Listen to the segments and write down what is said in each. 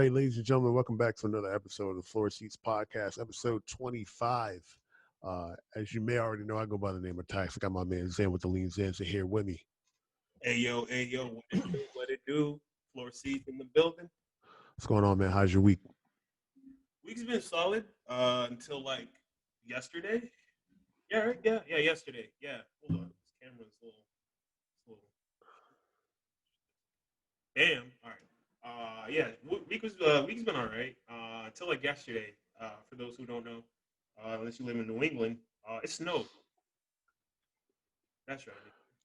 right, ladies and gentlemen, welcome back to another episode of the FloorSeats podcast, episode 25. As you may already know, I go by the name of Tyx. I got my man Zan with the lean Zans here with me. Hey yo, what it do? What it do? Floor seats in the building. What's going on, man? How's your week? Week's been solid until like yesterday. Yeah, right? Yeah, yesterday. Yeah, hold on, this camera's a little. Damn. All right. Yeah, week's been all right until like yesterday. For those who don't know, unless you live in New England, it snowed. That's right.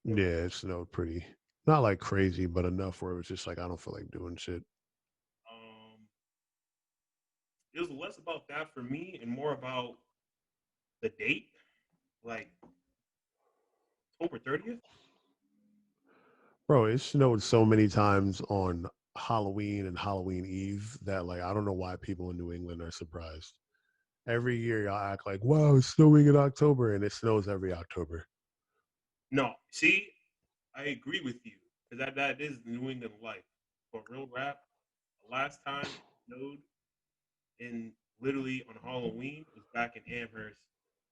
Yeah, it snowed pretty, not like crazy, but enough where it was just like, I don't feel like doing shit. Um, it was less about that for me and more about the date, like October 30th. Bro, it snowed so many times on Halloween and Halloween Eve that, like, I don't know why people in New England are surprised. Every year, y'all act like, wow, it's snowing in October, and it snows every October. No, see, I agree with you because that is the New England life. For real rap, the last time it snowed in literally on Halloween was back in Amherst,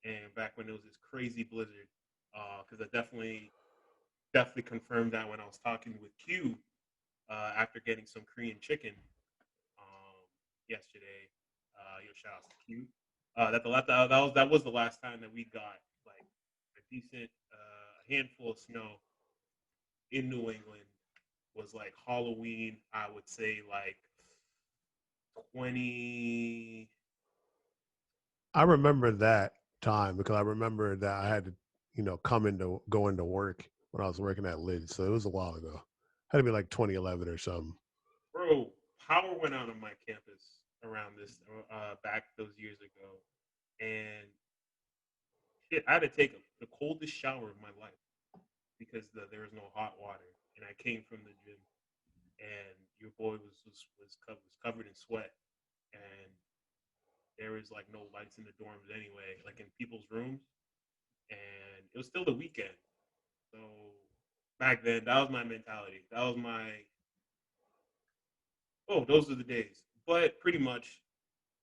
and back when it was this crazy blizzard. Because I definitely confirmed that when I was talking with Q after getting some Korean chicken yesterday. Shout out to Q. That was the last time that we got like a decent handful of snow in New England was like Halloween. I would say like 20. I remember that time because I remember that I had to, go into work when I was working at Lids. So it was a while ago. Had to be like 2011 or something. Bro, power went out on my campus around this back those years ago, and shit, I had to take the coldest shower of my life because there was no hot water, and I came from the gym, and your boy was covered in sweat, and there was like no lights in the dorms anyway, like in people's rooms, and it was still the weekend. So back then, that was my mentality. That was my those are the days. But pretty much,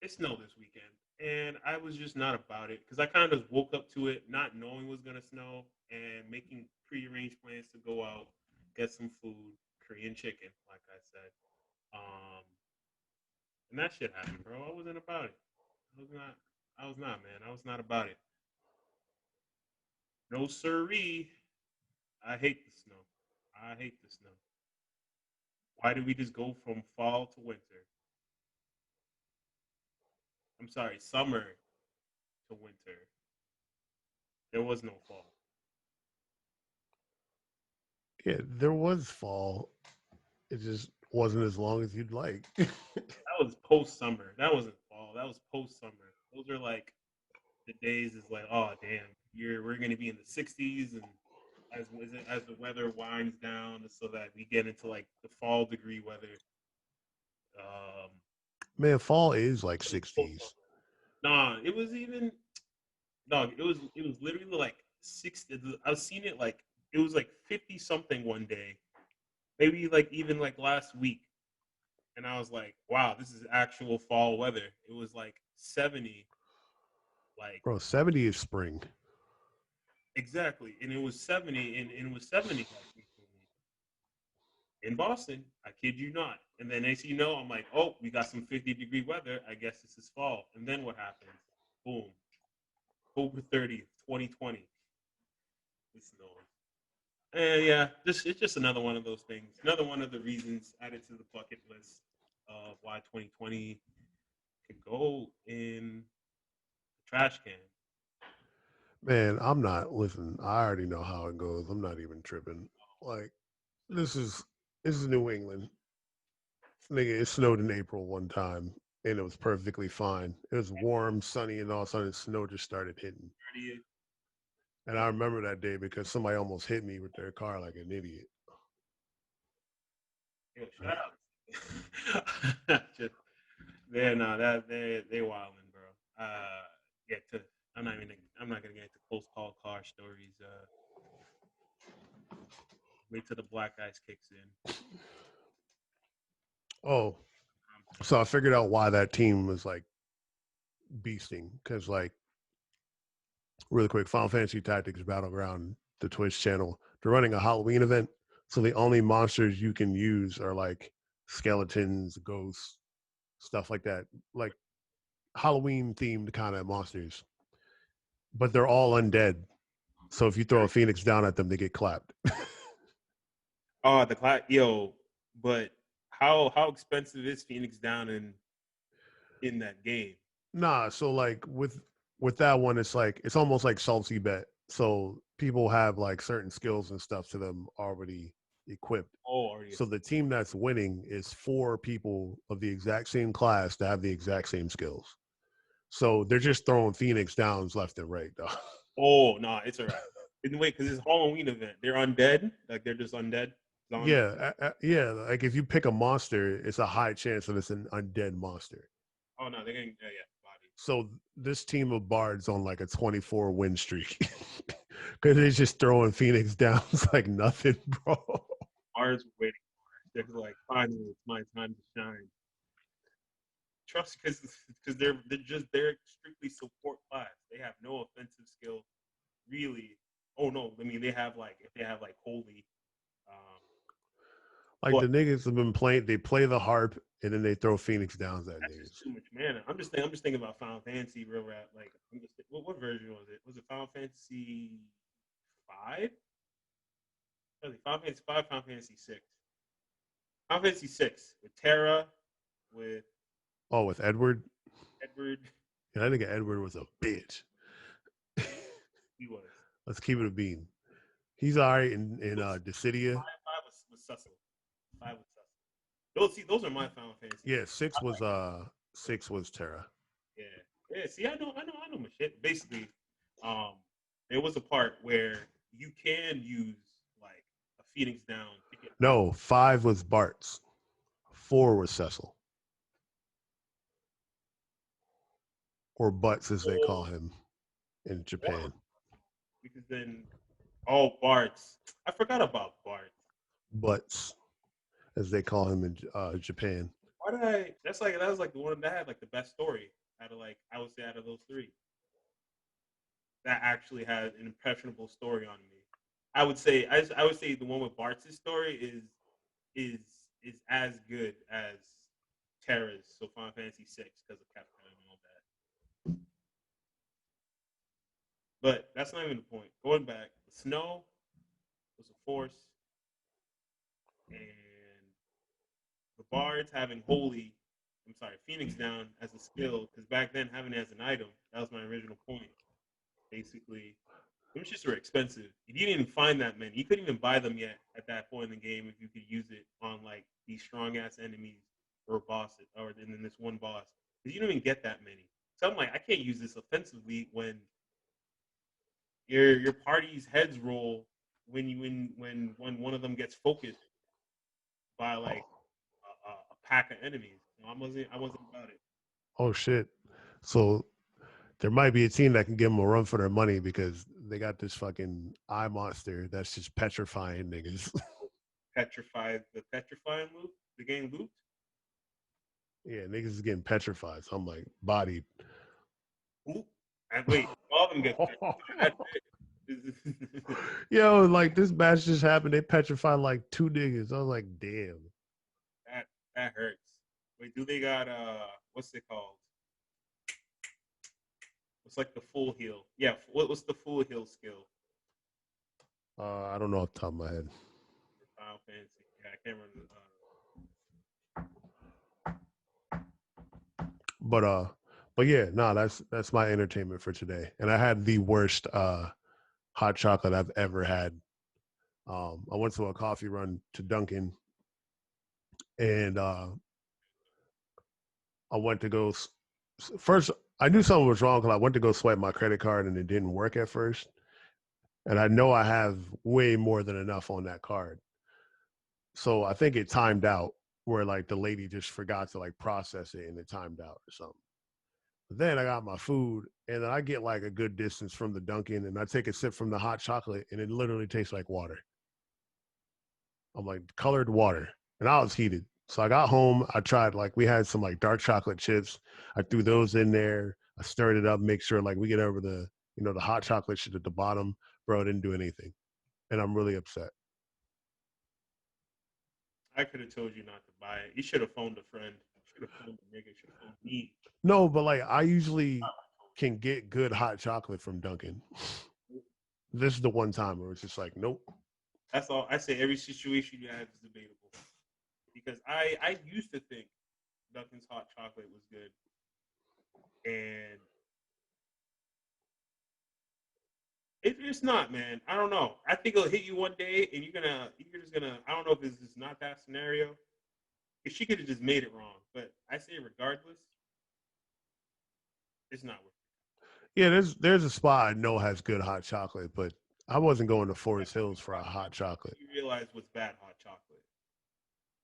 it snowed this weekend, and I was just not about it because I kind of woke up to it not knowing it was gonna snow and making prearranged plans to go out, get some food, Korean chicken, like I said. Um, and that shit happened, bro. I wasn't about it. I was not. I was not, man. I was not about it. No siree. I hate the snow. I hate the snow. Why did we just go from fall to winter? I'm sorry, summer to winter. There was no fall. Yeah, there was fall. It just wasn't as long as you'd like. That was post summer. That wasn't fall. That was post summer. Those are like the days is like, oh damn, we're gonna be in the 60s, and as the weather winds down, so that we get into like the fall degree weather. Um, Man, fall is like post 60s. summer. Nah, it was even dog. It was literally like 60. I was seeing it like it was like 50 something one day, maybe like even like last week, and I was like, wow, this is actual fall weather. It was like 70, like Bro, 70 is spring. exactly, and it was 70, and it was 70 like recently in Boston. I kid you not. And then as you know, I'm like, oh, we got some 50-degree weather. I guess this is fall. And then what happens? Boom, October 30th, 2020. It snows. And yeah, it's just another one of those things. Another one of the reasons added to the bucket list of why 2020 could go in the trash can. Man, I'm not, listen, I already know how it goes. I'm not even tripping. Like, this is this is New England. Nigga, it snowed in April one time and it was perfectly fine. It was warm, sunny, and all of a sudden snow just started hitting. 30th. And I remember that day because somebody almost hit me with their car like an idiot. Yo, shout out. Just, they're no, that they wilding, bro. Get to. I'm not even. I'm not gonna get into close call car stories. Wait till the black ice kicks in. Oh, So I figured out why that team was like beasting because like really quick, Final Fantasy Tactics Battleground, the Twitch channel, they're running a Halloween event. So the only monsters you can use are like skeletons, ghosts, stuff like that, like Halloween themed kind of monsters. But they're all undead. So if you throw a phoenix down at them, they get clapped. Oh, the class, yo, but how expensive is Phoenix Down in that game? Nah, so like with that one, it's like it's almost like salty bet. So people have like certain skills and stuff to them already equipped. Oh, already. So the team that's winning is four people of the exact same class that have the exact same skills. So they're just throwing Phoenix downs left and right, though. Oh no, it's alright. Wait, because it's Halloween event. They're undead. Like they're just undead zombies. Yeah. Like if you pick a monster, it's a high chance that it's an undead monster. Oh no, they're getting body. So this team of bards on like a 24 win streak because they're just throwing Phoenix downs like nothing, bro. Ours waiting for. They're like, finally, it's my time to shine. Trust, because they're strictly support class. They have no offensive skill, really. Oh no, I mean they have like if they have like holy, um, Like but the niggas have been playing, they play the harp and then they throw Phoenix downs at that's just niggas. too much mana. I'm just thinking about Final Fantasy real rap. Like what version was it? Was it Final Fantasy 5? Final Fantasy 5, Final Fantasy 6. Final Fantasy 6 with Terra, with Oh, with Edward? Edward. Yeah, I think Edward was a bitch. He was. Let's keep it a bean. He's all right in Was Dissidia. five was Cecil. 5 was Cecil. Those are my Final Fantasy Yeah, games. I like six was Terra. yeah. Yeah, see I know my shit. Basically, um there was a part where you can use like a Phoenix down to get out. No, five was Bart's. Four was Cecil. Or Butts as they call Oh, him in one Japan. because then Bart's. I forgot about Bart. Butts as they call him in Japan. Why did I? That was like the one that had like the best story out of like I would say out of those three that actually had an impressionable story on me. I would say the one with Bart's story is is as good as Terra's. So Final Fantasy 6 because of Capcom and all that. But that's not even the point. Going back, the snow was a force, and the bards having holy. I'm sorry, Phoenix down as a skill because back then having it as an item that was my original point. Basically, those shits were expensive. You didn't even find that many. You couldn't even buy them yet at that point in the game if you could use it on like these strong ass enemies or bosses, or then this one boss. Because you don't even get that many. So I'm like, I can't use this offensively when your party's heads roll when one of them gets focused by like Oh, a pack of enemies. So I wasn't about it. oh shit. So there might be a team that can give them a run for their money because they got this fucking eye monster that's just petrifying niggas. Petrified the petrifying loop, the game looped. Yeah, niggas is getting petrified. So I'm like, bodied. Oop. And wait, all of them get petrified. Yo, like this match just happened. They petrified like two niggas. I was like, damn. that that hurts. Wait, do they got what's it called? What's like the full heal? Yeah, what's the full heal skill I don't know off the top of my head. for Final Fantasy? Yeah, I can't remember. But but yeah, no, that's my entertainment for today. And I had the worst hot chocolate I've ever had. I went to a coffee run to Dunkin' and I went to go first. I knew something was wrong because I went to go swipe my credit card and it didn't work at first. And I know I have way more than enough on that card. So I think it timed out where like the lady just forgot to like process it and it timed out or something. But then I got my food and then I get like a good distance from the Dunkin' and I take a sip from the hot chocolate and it literally tastes like water. I'm like colored water. And I was heated. So I got home. I tried like we had some like dark chocolate chips. I threw those in there. I stirred it up, make sure like we get over the the hot chocolate shit at the bottom. Bro, it didn't do anything, and I'm really upset. I could have told you not to buy it. You should have phoned a friend. Should have phoned a nigga. Should have phoned me. No, but like I usually can get good hot chocolate from Dunkin'. This is the one time where it's just like, nope. That's all. I say every situation you have is debatable because I used to think Dunkin's hot chocolate was good, and it's not, man. I don't know. I think it'll hit you one day, and you're just gonna. I don't know if it's just not that scenario. If she could have just made it wrong, but I say regardless, it's not worth Yeah, there's a spot I know has good hot chocolate, but I wasn't going to it. Forest Hills for a hot chocolate. You realize what's bad hot chocolate?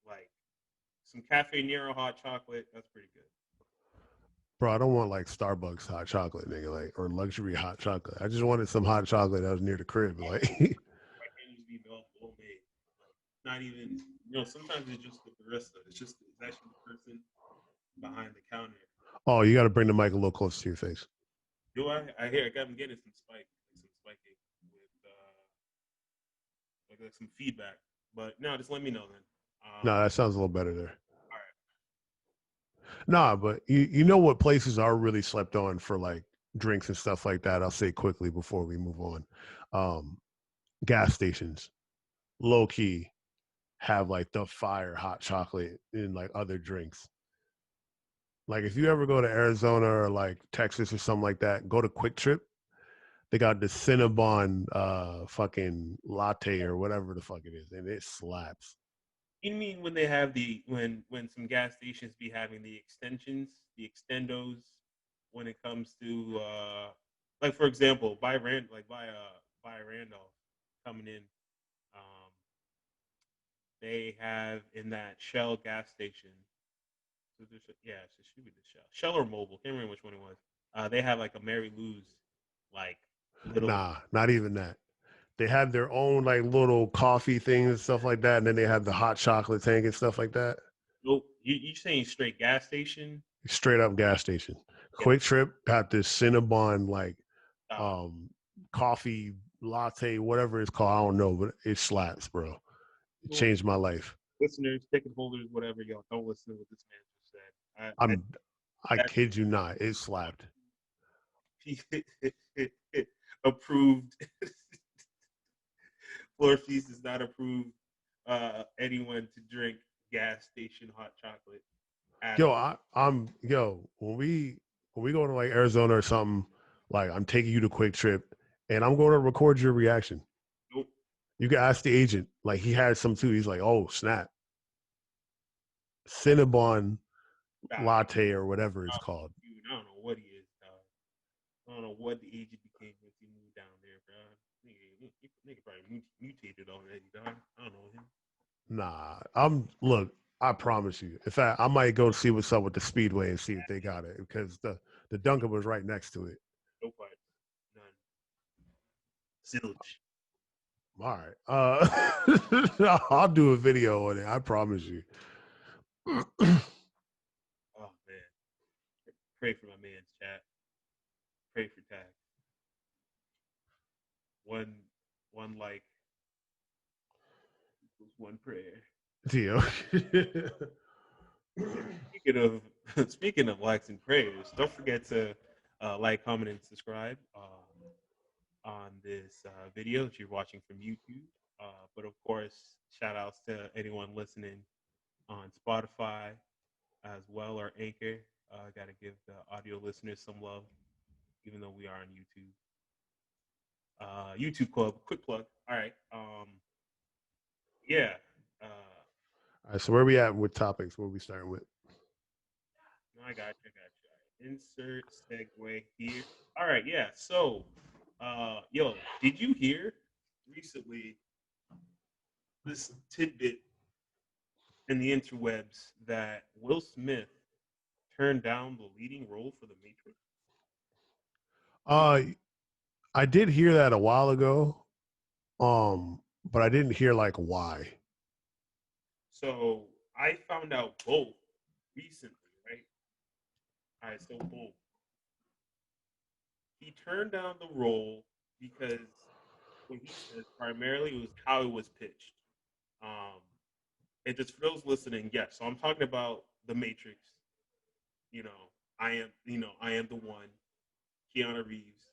Like some Cafe Nero hot chocolate. That's pretty good. Bro, I don't want like Starbucks hot chocolate, nigga, like or luxury hot chocolate. I just wanted some hot chocolate that was near the crib. Like, Why can't it just be well made? Like not even sometimes it's just the barista. It's actually the person behind the counter. oh, you got to bring the mic a little closer to your face. Do I? I hear I'm getting some spiking with like some feedback. But no, just let me know then. No, that sounds a little better there. All right. Nah, but you know what places are really slept on for like drinks and stuff like that. I'll say quickly before we move on. Um, Gas stations, low key, have like the fire hot chocolate in like other drinks. Like if you ever go to Arizona or like Texas or something like that, go to Quick Trip. They got the Cinnabon fucking latte or whatever the fuck it is, and it slaps. You mean when they have when some gas stations be having the extensions, the extendos, when it comes to like for example, by Randolph coming in, um, they have in that Shell gas station. So yeah, it should be the Shell or Mobile. Can't remember which one it was. They have like a Mary Lou's like little. Nah, not even that. They have their own like little coffee things and stuff like that, and then they have the hot chocolate tank and stuff like that. Nope, you saying straight gas station? Straight up gas station. Yeah, Quick Trip got this Cinnabon like stop. um coffee latte, whatever it's called. I don't know, but it slaps, bro. It changed my life. Listeners, ticket holders, whatever, y'all don't listen to what this man just said. I'm I That kid you not, it slapped. approved. FloorSeats does not approve anyone to drink gas station hot chocolate at Yo, all. I'm yo, when we go to like Arizona or something, like I'm taking you to Quick Trip and I'm going to record your reaction. Nope. You can ask the agent. Like he had some too. He's like, oh snap. Cinnabon Stop. latte or whatever it's called. Dude, I don't know what he is, dog. I don't know what the agent became once he moved down there, bro. Nigga probably mutated already, dog. I don't know him. Nah, I'm look. I promise you. In fact, I might go see what's up with the Speedway and see if they got it because the Dunkin' was right next to it. No parts. None. Zilch. All right, I'll do a video on it. I promise you. Oh man. Pray for my man's chat. Pray for Tag. One one like equals one prayer. Deal. Speaking of speaking of likes and prayers, don't forget to like, comment, and subscribe on this video that you're watching from YouTube. But of course, shout outs to anyone listening on Spotify as well or Anchor. Got to give the audio listeners some love, even though we are on YouTube. YouTube Club, quick plug. All right. Yeah. Uh, All right, so where we at with topics? What are we starting with? no, I got you. I got you. All right. Insert segue here. All right. Yeah. So, yo, did you hear recently this tidbit in the interwebs that Will Smith turned down the leading role for The Matrix? Uh, I did hear that a while ago. But I didn't hear like why. So I found out both recently, right? All right, so boom. He turned down the role because what he says primarily was how it was pitched. Um, and just for those listening, yes. So I'm talking about The Matrix. You know, I am the one. Keanu Reeves,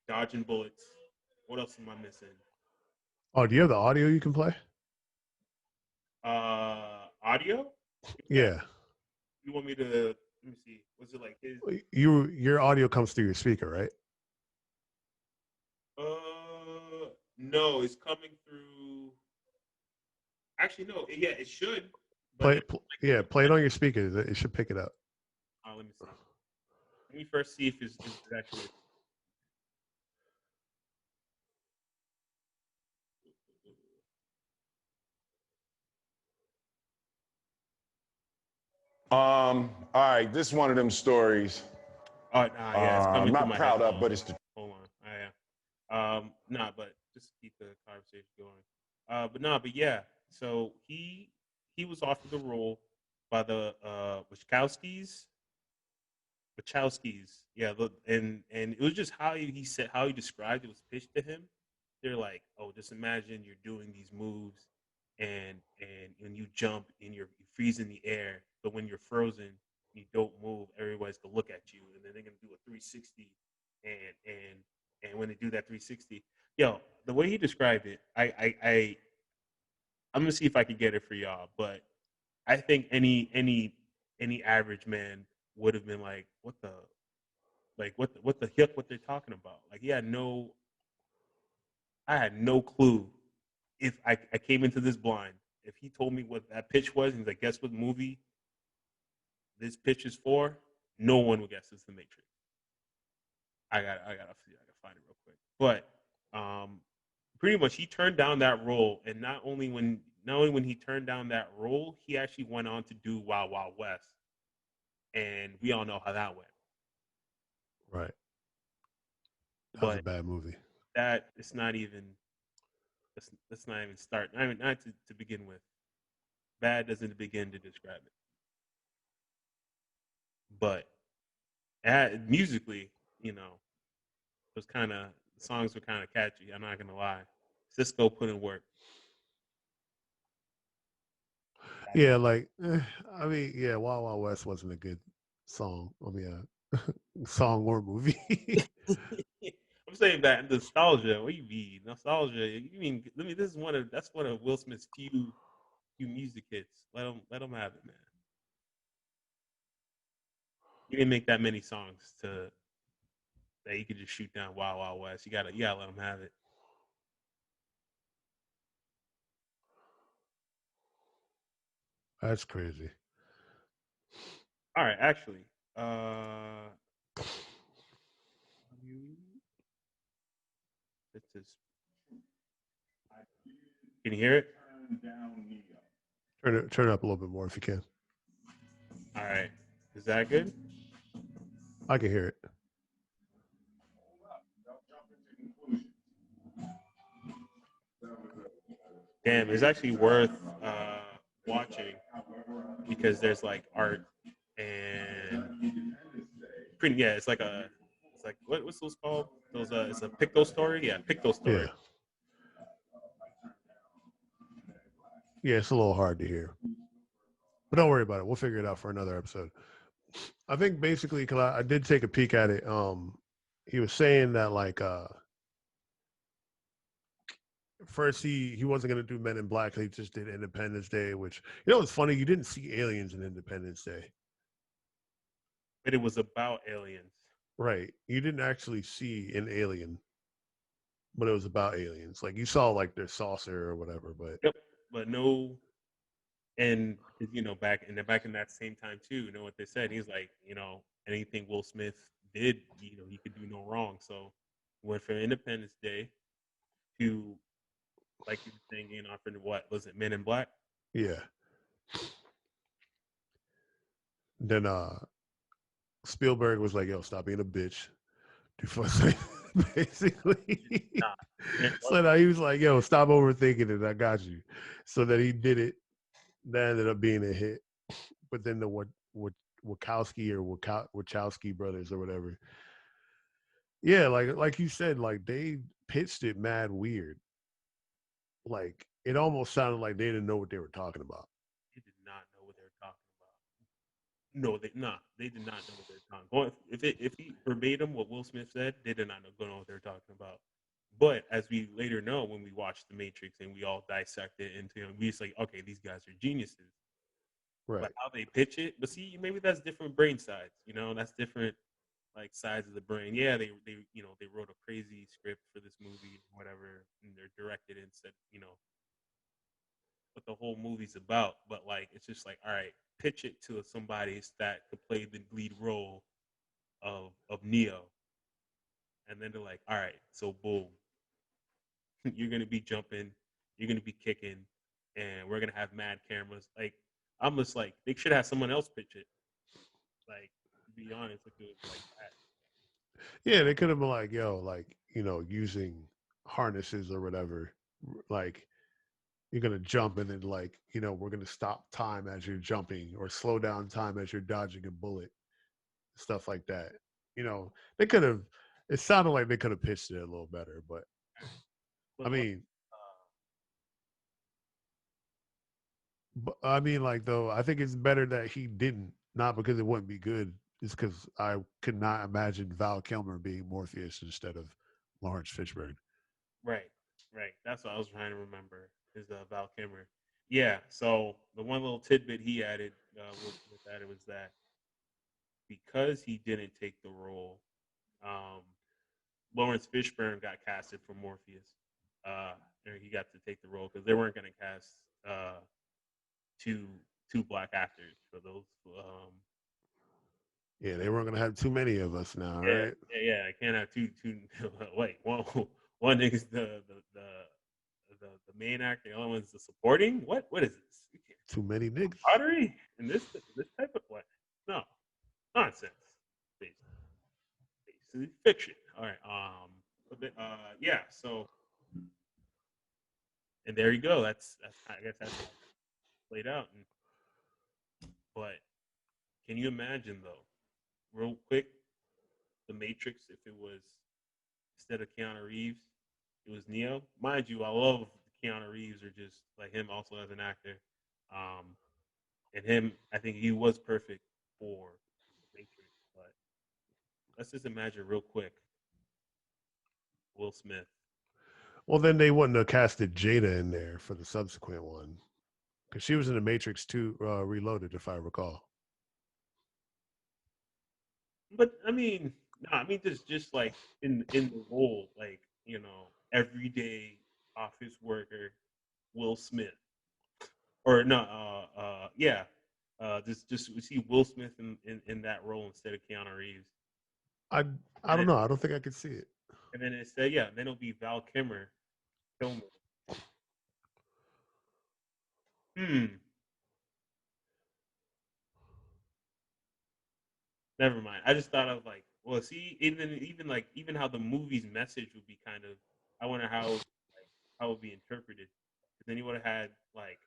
dodging bullets. What else am I missing? Oh, do you have the audio you can play? Audio? Yeah. Yeah. You want me to? Let me see. Was it like his? Your audio comes through your speaker, right? No, it's coming through. Actually, no. Yeah, it should. But Yeah, play it on your speaker. It should pick it up. let me see. Let me first see if it's actually. All right, this is one of them stories. Oh, nah, yeah, it's coming I'm through not my proud headphones. of, but it's the. Hold on. Nah, but just keep the conversation going. But yeah. So he was offered the role by the Wachowskis. Wachowskis, yeah, and it was just he said how he described it was pitched to him. They're like, oh, just imagine you're doing these moves, and when you jump and you freeze in the air, but when you're frozen, you don't move. Everybody's gonna look at you, and then they're gonna do a 360, and and and when they do that 360, yo, the way he described it, I'm gonna see if I can get it for y'all, but I think any average man would have been like, what the heck, what they're talking about? Like I had no clue if I came into this blind. If he told me what that pitch was, and he's like, guess what movie this pitch is for? No one would guess it's The Matrix. I gotta find it real quick. But pretty much he turned down that role, and not only when he turned down that role, he actually went on to do Wild Wild West, and we all know how that went. Right. That was a But bad movie. that it's not even let's not even start. I mean, not to begin with. Bad doesn't begin to describe it. But musically, you know, it was kind of the songs were kind of catchy. I'm not gonna lie. Cisco put in work. Yeah, like I mean, yeah, Wild Wild West wasn't a good song. I mean, song or movie. I'm saying that nostalgia. What do you mean nostalgia? You mean? I mean, that's one of Will Smith's few music hits. Let him have it, man. You didn't make that many songs to that you could just shoot down Wild Wild West. You gotta let him have it. That's crazy. All right, actually, uh, it's just, can you hear it? Turn it up a little bit more if you can. All right, is that good? I can hear it. Damn, it's actually worth watching because there's like art and pretty. Yeah, it's like what's those called? Those it's a picto story. Yeah, picto story. Yeah. Yeah, it's a little hard to hear. But don't worry about it. We'll figure it out for another episode. I think basically, because I did take a peek at it. He was saying that like first he wasn't gonna do Men in Black. He just did Independence Day, which it's funny. You didn't see aliens in Independence Day, But it was about aliens. right? You didn't actually see an alien, but it was about aliens. Like you saw like their saucer or whatever, but Yep. But no, and back in that same time too. You know what they said? He's like, anything Will Smith did, he could do no wrong. So went from Independence Day to like you were saying, for what was it, Men in Black? yeah. Then Spielberg was like, "Yo, stop being a bitch." Basically. Nah. So now he was like, "Yo, stop overthinking it. I got you." So that he did it. that ended up being a hit. But then the what Wachowski or Wachowski brothers or whatever, yeah, like you said, like they pitched it mad weird. Like it almost sounded like they didn't know what they were talking about. They did not know what they were talking about. No, they did not know what they were talking about. If he verbatim what Will Smith said, they did not know what they were talking about. But as we later know, when we watched The Matrix and we all dissect it into, we just like, okay, these guys are geniuses. But Right. how they pitch it, but see, maybe that's different brain sides. You know, that's different like sides of the brain. Yeah, they wrote a crazy script for this movie, whatever, and they're directed and said, what the whole movie's about. But like, it's just like, all right, pitch it to somebody that could play the lead role of Neo, and then they're like, all right, so boom, you're gonna be jumping, you're gonna be kicking, and we're gonna have mad cameras. Like, I'm just like, they should have someone else pitch it. Like, to be honest, if it was like that. Yeah, they could have been like, yo, like, using harnesses or whatever. Like you're gonna jump and then like, we're gonna stop time as you're jumping or slow down time as you're dodging a bullet, stuff like that. They could have it sounded like they could have pitched it a little better, but I But like, mean uh, like though, I think it's better that he didn't, not because it wouldn't be good. It's because I could not imagine Val Kilmer being Morpheus instead of Lawrence Fishburne. right, right. That's what I was trying to remember. Is Val Kilmer? Yeah. So the one little tidbit he added, Will Smith added, was that because he didn't take the role, um, Lawrence Fishburne got casted for Morpheus. And he got to take the role because they weren't going to cast uh, two two black actors for those. Yeah, they weren't gonna have too many of us now, Yeah, right? yeah. I can't have two. Wait, one is the main actor. The other one's the supporting. What is this? Too many niggas. Pottery in this type of way? No nonsense. Basically fiction. All right. Yeah. So and there you go. That's I guess that's how it played out. But can you imagine though, real quick, the Matrix if it was instead of Keanu Reeves, it was Neo. Mind you, I love Keanu Reeves or just like him also as an actor. Um, and him, I think he was perfect for Matrix. But let's just imagine real quick, Will Smith. Well, then they wouldn't have casted Jada in there for the subsequent one because she was in the Matrix 2 Reloaded, if I recall. But I mean, no, I mean just like in the role, like everyday office worker Will Smith, or no, yeah, just we see Will Smith in that role instead of Keanu Reeves, I I and don't then know. I don't think I could see it. instead, yeah, then it'll be Val Kilmer. Hmm, never mind. I just thought of like, well, see, even like even how the movie's message would be kind of. I wonder how it would be interpreted. 'Cause then you would have had like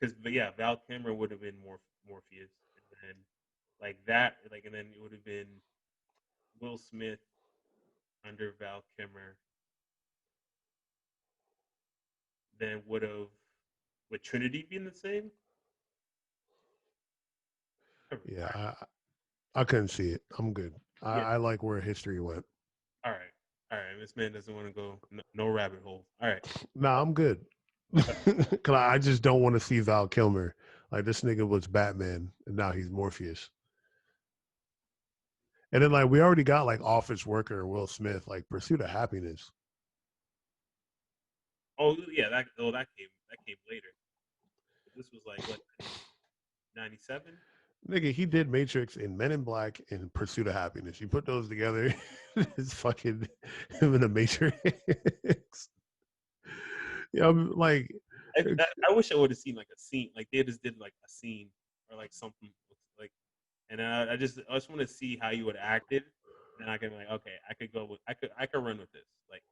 because yeah, Val Kilmer would have been Morpheus, and then like that, like, and then it would have been Will Smith under Val Kilmer. Then would Trinity been the same? Never Yeah, mind. I couldn't see it. I'm good. Yeah. I like where history went. All right. All right. This man doesn't want to go no rabbit hole. All right. Nah, I'm good. Cause I just don't want to see Val Kilmer. Like this nigga was Batman and now he's Morpheus. And then like we already got like office worker Will Smith, like Pursuit of Happiness. Oh yeah, that came later. But this was like what 97. Nigga, he did Matrix and Men in Black and Pursuit of Happiness. You put those together, it's fucking him in the Matrix. Yeah, I'm like, I wish I would have seen like a scene, like they just did like a scene or like something like, and I just want to see how you would act it. Then I can be like, okay, I could run with this, like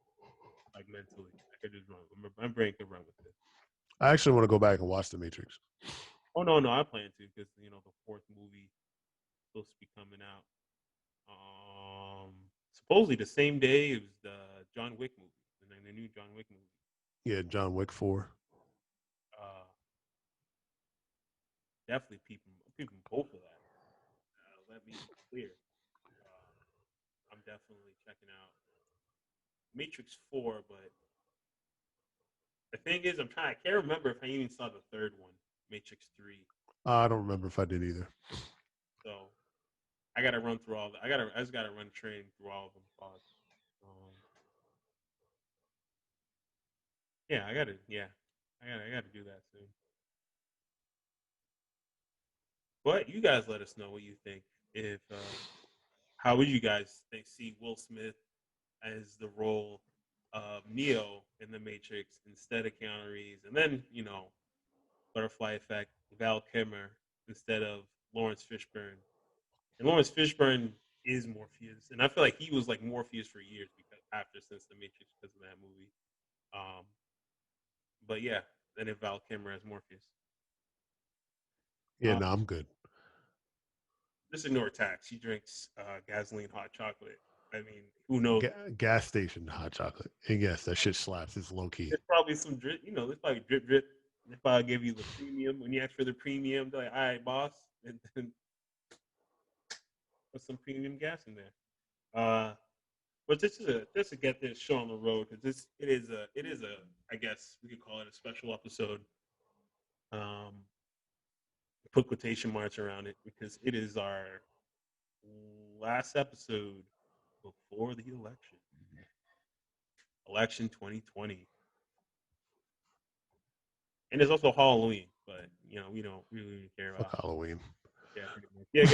mentally, I could just run. My brain could run with this. I actually want to go back and watch The Matrix. Oh no, I plan to because the fourth movie supposed to be coming out. Supposedly the same day it was the John Wick movie, the new John Wick movie. Yeah, John Wick 4. Uh, Definitely peeping both of that. Let me be clear. I'm definitely checking out Matrix 4, but the thing is, I can't remember if I even saw the third one, Matrix 3. I don't remember if I did either. So I gotta run through all. I just gotta run train through all of them. Yeah, I gotta do that soon. But you guys let us know what you think. If how would you guys see Will Smith as the role of Neo in the Matrix instead of Keanu Reeves, and then Butterfly Effect, Val Kilmer instead of Lawrence Fishburne. And Lawrence Fishburne is Morpheus, and I feel like he was like Morpheus for years since the Matrix because of that movie. But yeah, then if Val Kilmer as Morpheus. Yeah, no, I'm good. Just ignore tax. He drinks gasoline hot chocolate. I mean, who knows? Gas station hot chocolate. And yes, that shit slaps. It's low key. There's probably some drip. There's probably drip. They probably give you the premium when you ask for the premium. They're like, all right, boss, and then put some premium gas in there. But just to get this show on the road because it is a I guess we could call it a special episode. Put quotation marks around it because it is our last episode before the election 2020, and it's also Halloween. But we don't really care about Halloween. Yeah, pretty much. Yeah,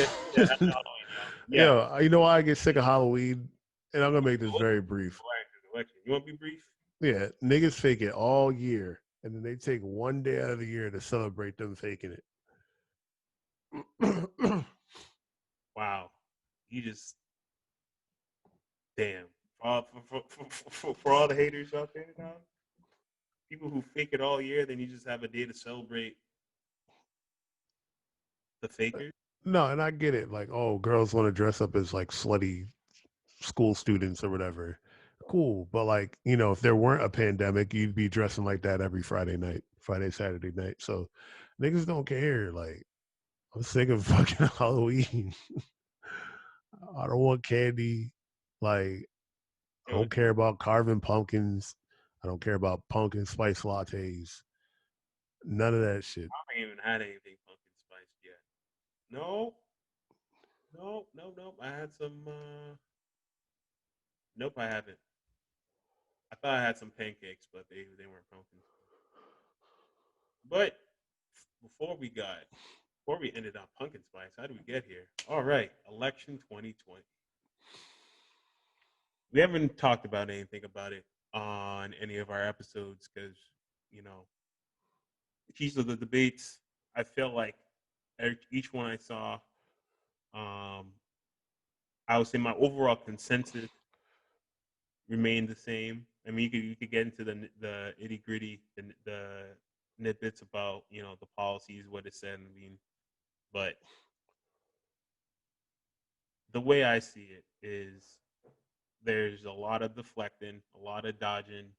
happy Halloween, y'all. Yeah, you know why I get sick of Halloween? And I'm gonna make this very brief. You want to be brief? Yeah, niggas fake it all year, and then they take one day out of the year to celebrate them faking it. Wow, you just damn for all the haters out there now. People who fake it all year, then you just have a day to celebrate the fakers. No, and I get it. Like, oh, girls want to dress up as like slutty school students or whatever. Cool, but like if there weren't a pandemic, you'd be dressing like that every Friday, Saturday night. So niggas don't care. Like, I'm sick of fucking Halloween. I don't want candy. Like, I don't care about carving pumpkins. I don't care about pumpkin spice lattes. None of that shit. I haven't even had anything pumpkin spice yet. No. I had some. Nope, I haven't. I thought I had some pancakes, but they weren't pumpkin. But before we ended on pumpkin spice, how did we get here? All right, election 2020. We haven't talked about anything about it on any of our episodes because the keys of the debates. I felt like each one I saw, I would say my overall consensus remained the same. I mean, you could get into the itty gritty, the nitbits about the policies, what it said. I mean, but the way I see it is there's a lot of deflecting, a lot of dodging,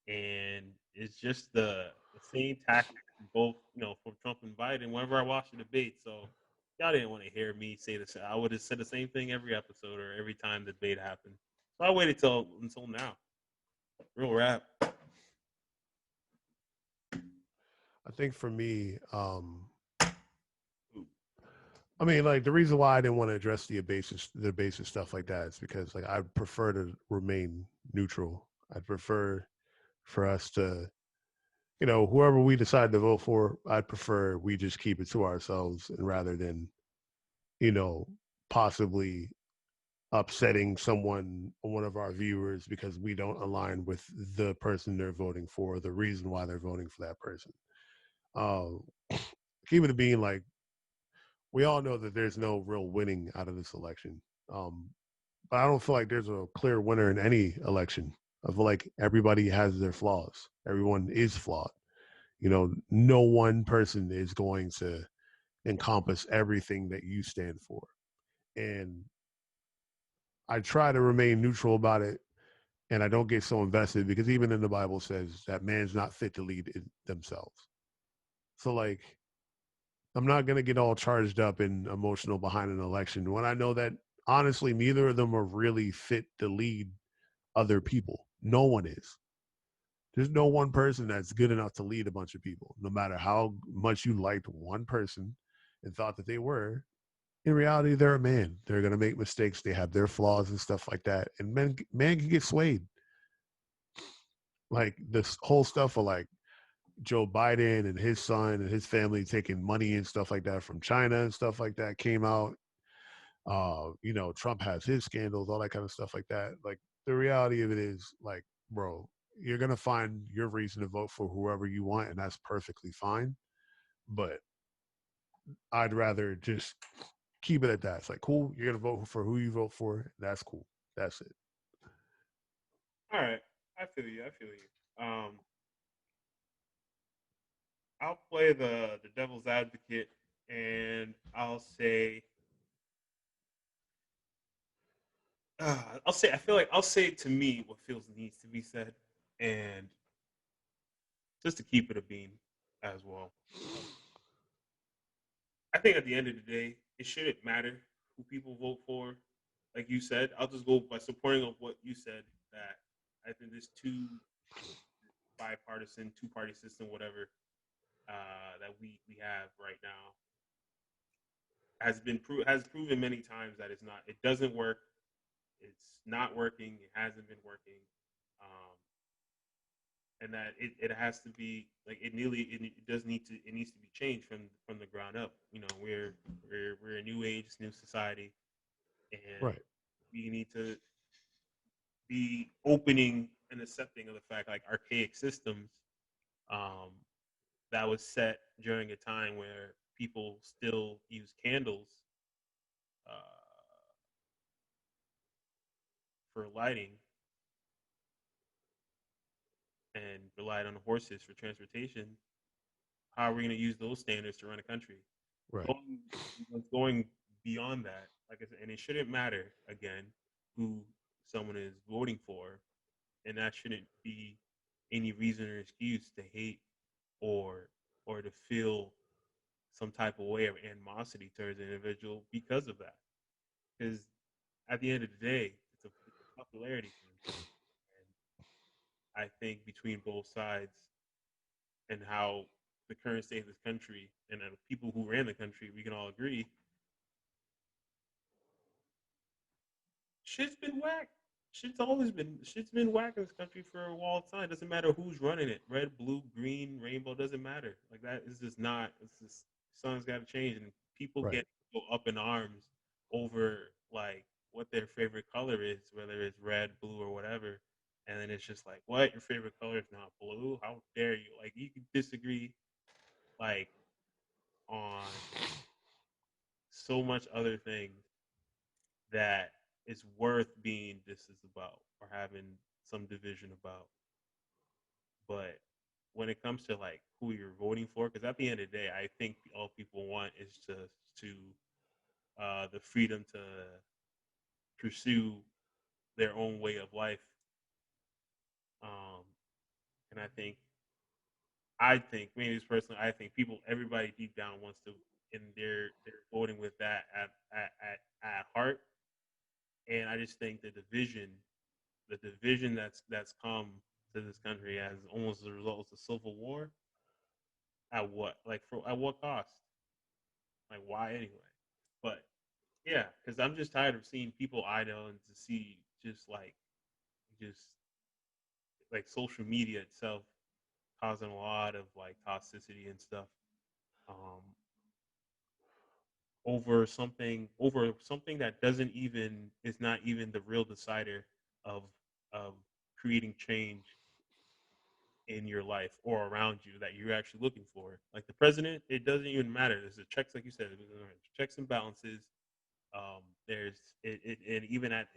and it's just the same tactics both from Trump and Biden. Whenever I watch the debate, so y'all didn't want to hear me say this. I would have said the same thing every episode or every time the debate happened. So I waited until now. Real rap. I think for me, I mean, like the reason why I didn't want to address the basic stuff like that is because like I prefer to remain neutral. I'd prefer for us to, whoever we decide to vote for, I'd prefer we just keep it to ourselves and rather than, possibly upsetting one of our viewers because we don't align with the person they're voting for, the reason why they're voting for that person. Keep it being like, we all know that there's no real winning out of this election. But I don't feel like there's a clear winner in any election. I feel like everybody has their flaws. Everyone is flawed. no one person is going to encompass everything that you stand for. And I try to remain neutral about it, and I don't get so invested because even in the Bible says that man's not fit to lead themselves. So like I'm not gonna get all charged up and emotional behind an election when I know that honestly neither of them are really fit to lead other people. No one is. There's no one person that's good enough to lead a bunch of people, no matter how much you liked one person and thought that they were. In reality, they're a man. They're gonna make mistakes. They have their flaws and stuff like that. And man can get swayed. Like this whole stuff of like Joe Biden and his son and his family taking money and stuff like that from China and stuff like that came out. Trump has his scandals, all that kind of stuff like that. Like the reality of it is, like, bro, you're gonna find your reason to vote for whoever you want, and that's perfectly fine. But I'd rather just keep it at that. It's like, cool, you're gonna vote for who you vote for. That's cool. That's it. All right, I feel you. I feel you. I'll play the devil's advocate, and I'll say, I feel like I'll say to me what feels needs to be said, and just to keep it a beam as well. I think at the end of the day, it shouldn't matter who people vote for. Like you said, I'll just go by supporting of what you said. That I think this two bipartisan, two party system, whatever that we have right now has proven many times that it doesn't work. It's not working. It hasn't been working. Um, and that it has to be like it does need to it needs to be changed from the ground up. We're a new age, new society, and Right. we need to be opening and accepting of the fact like archaic systems um, that was set during a time where people still use candles uh, for lighting and relied on horses for transportation. How are we going to use those standards to run a country? Right. Going, going beyond that, like I said, and it shouldn't matter again who someone is voting for, and that shouldn't be any reason or excuse to hate or to feel some type of way of animosity towards an individual because of that. Because at the end of the day, it's a popularity thing, and I think between both sides and how the current state of this country and the people who ran the country, we can all agree shit's been whack. Shit's been whack in this country for a long time. Doesn't matter who's running it. Red, blue, green, rainbow, doesn't matter. Like that is just not it's just something's gotta change and people Right. get so up in arms over like what their favorite color is, whether it's red, blue, or whatever. And then it's just like, what? Your favorite color is not blue? How dare you? Like you can disagree like on so much other things that it's worth being this is about or having some division about. But when it comes to like who you're voting for, because at the end of the day, I think all people want is just to the freedom to pursue their own way of life. Um, and I think maybe it's personally, I think everybody deep down wants to, and they're voting with that at heart. And I just think the division that's come to this country as almost a result of the civil war. At what? Like for at what cost? Like why anyway? But yeah, because I'm just tired of seeing people idle and to see just like social media itself causing a lot of like toxicity and stuff um, over something that doesn't even is not even the real decider of of creating change in your life or around you that you're actually looking for. Like the president, it doesn't even matter. There's a checks, like you said, checks and balances. There's and even at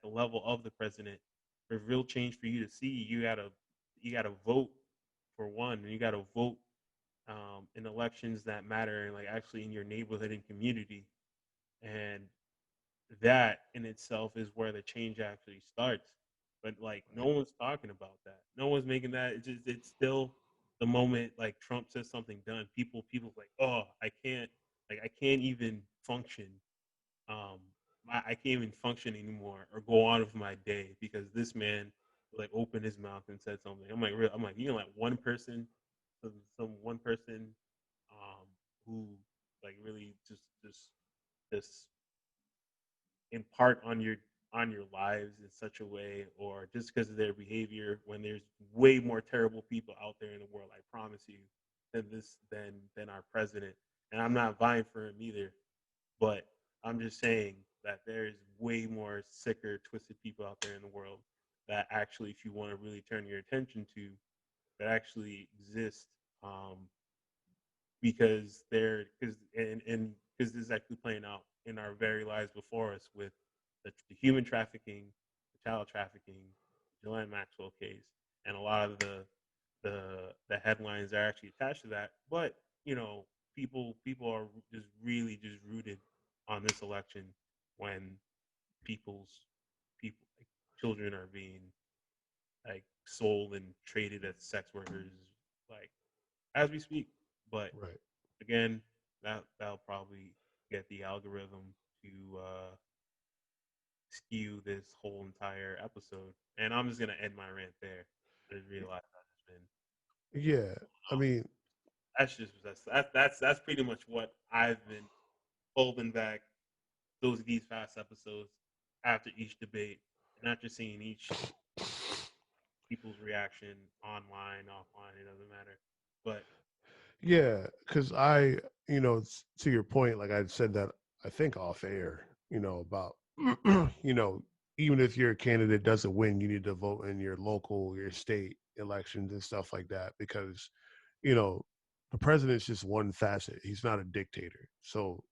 the level of the president, for real change for you to see, you gotta vote for one, and you gotta vote in elections that matter, and like actually in your neighborhood and community. And that in itself is where the change actually starts. But like no one's talking about that. No one's making that. It's still the moment like Trump says something done. People's like, oh, I can't even function. Um, I can't even function anymore or go on with my day because this man like opened his mouth and said something. I'm like, real. I'm like, you know, like one person, some one person, um, who like really just impart on your lives in such a way, or just because of their behavior, when there's way more terrible people out there in the world, I promise you, than our president. And I'm not vying for him either, but I'm just saying that there's way more sicker, twisted people out there in the world that actually, if you want to really turn your attention to, that actually exist. Because they're and because this is actually playing out in our very lives before us with the human trafficking, the child trafficking, Ghislaine Maxwell case, and a lot of the headlines are actually attached to that. But you know, people are just really just rooted on this election when people's people like children are being like sold and traded as sex workers, like as we speak. But Right. again, that'll probably get the algorithm to skew this whole entire episode. And I'm just gonna end my rant there. I just realized I've just been Yeah. I mean, that's pretty much what I've been holding back these past episodes after each debate and after seeing each people's reaction online, offline, it doesn't matter. But yeah, because to your point, like I said that I think off air, about, you know, even if your candidate doesn't win, you need to vote in your local, your state elections and stuff like that because, you know, the president's just one facet. He's not a dictator. So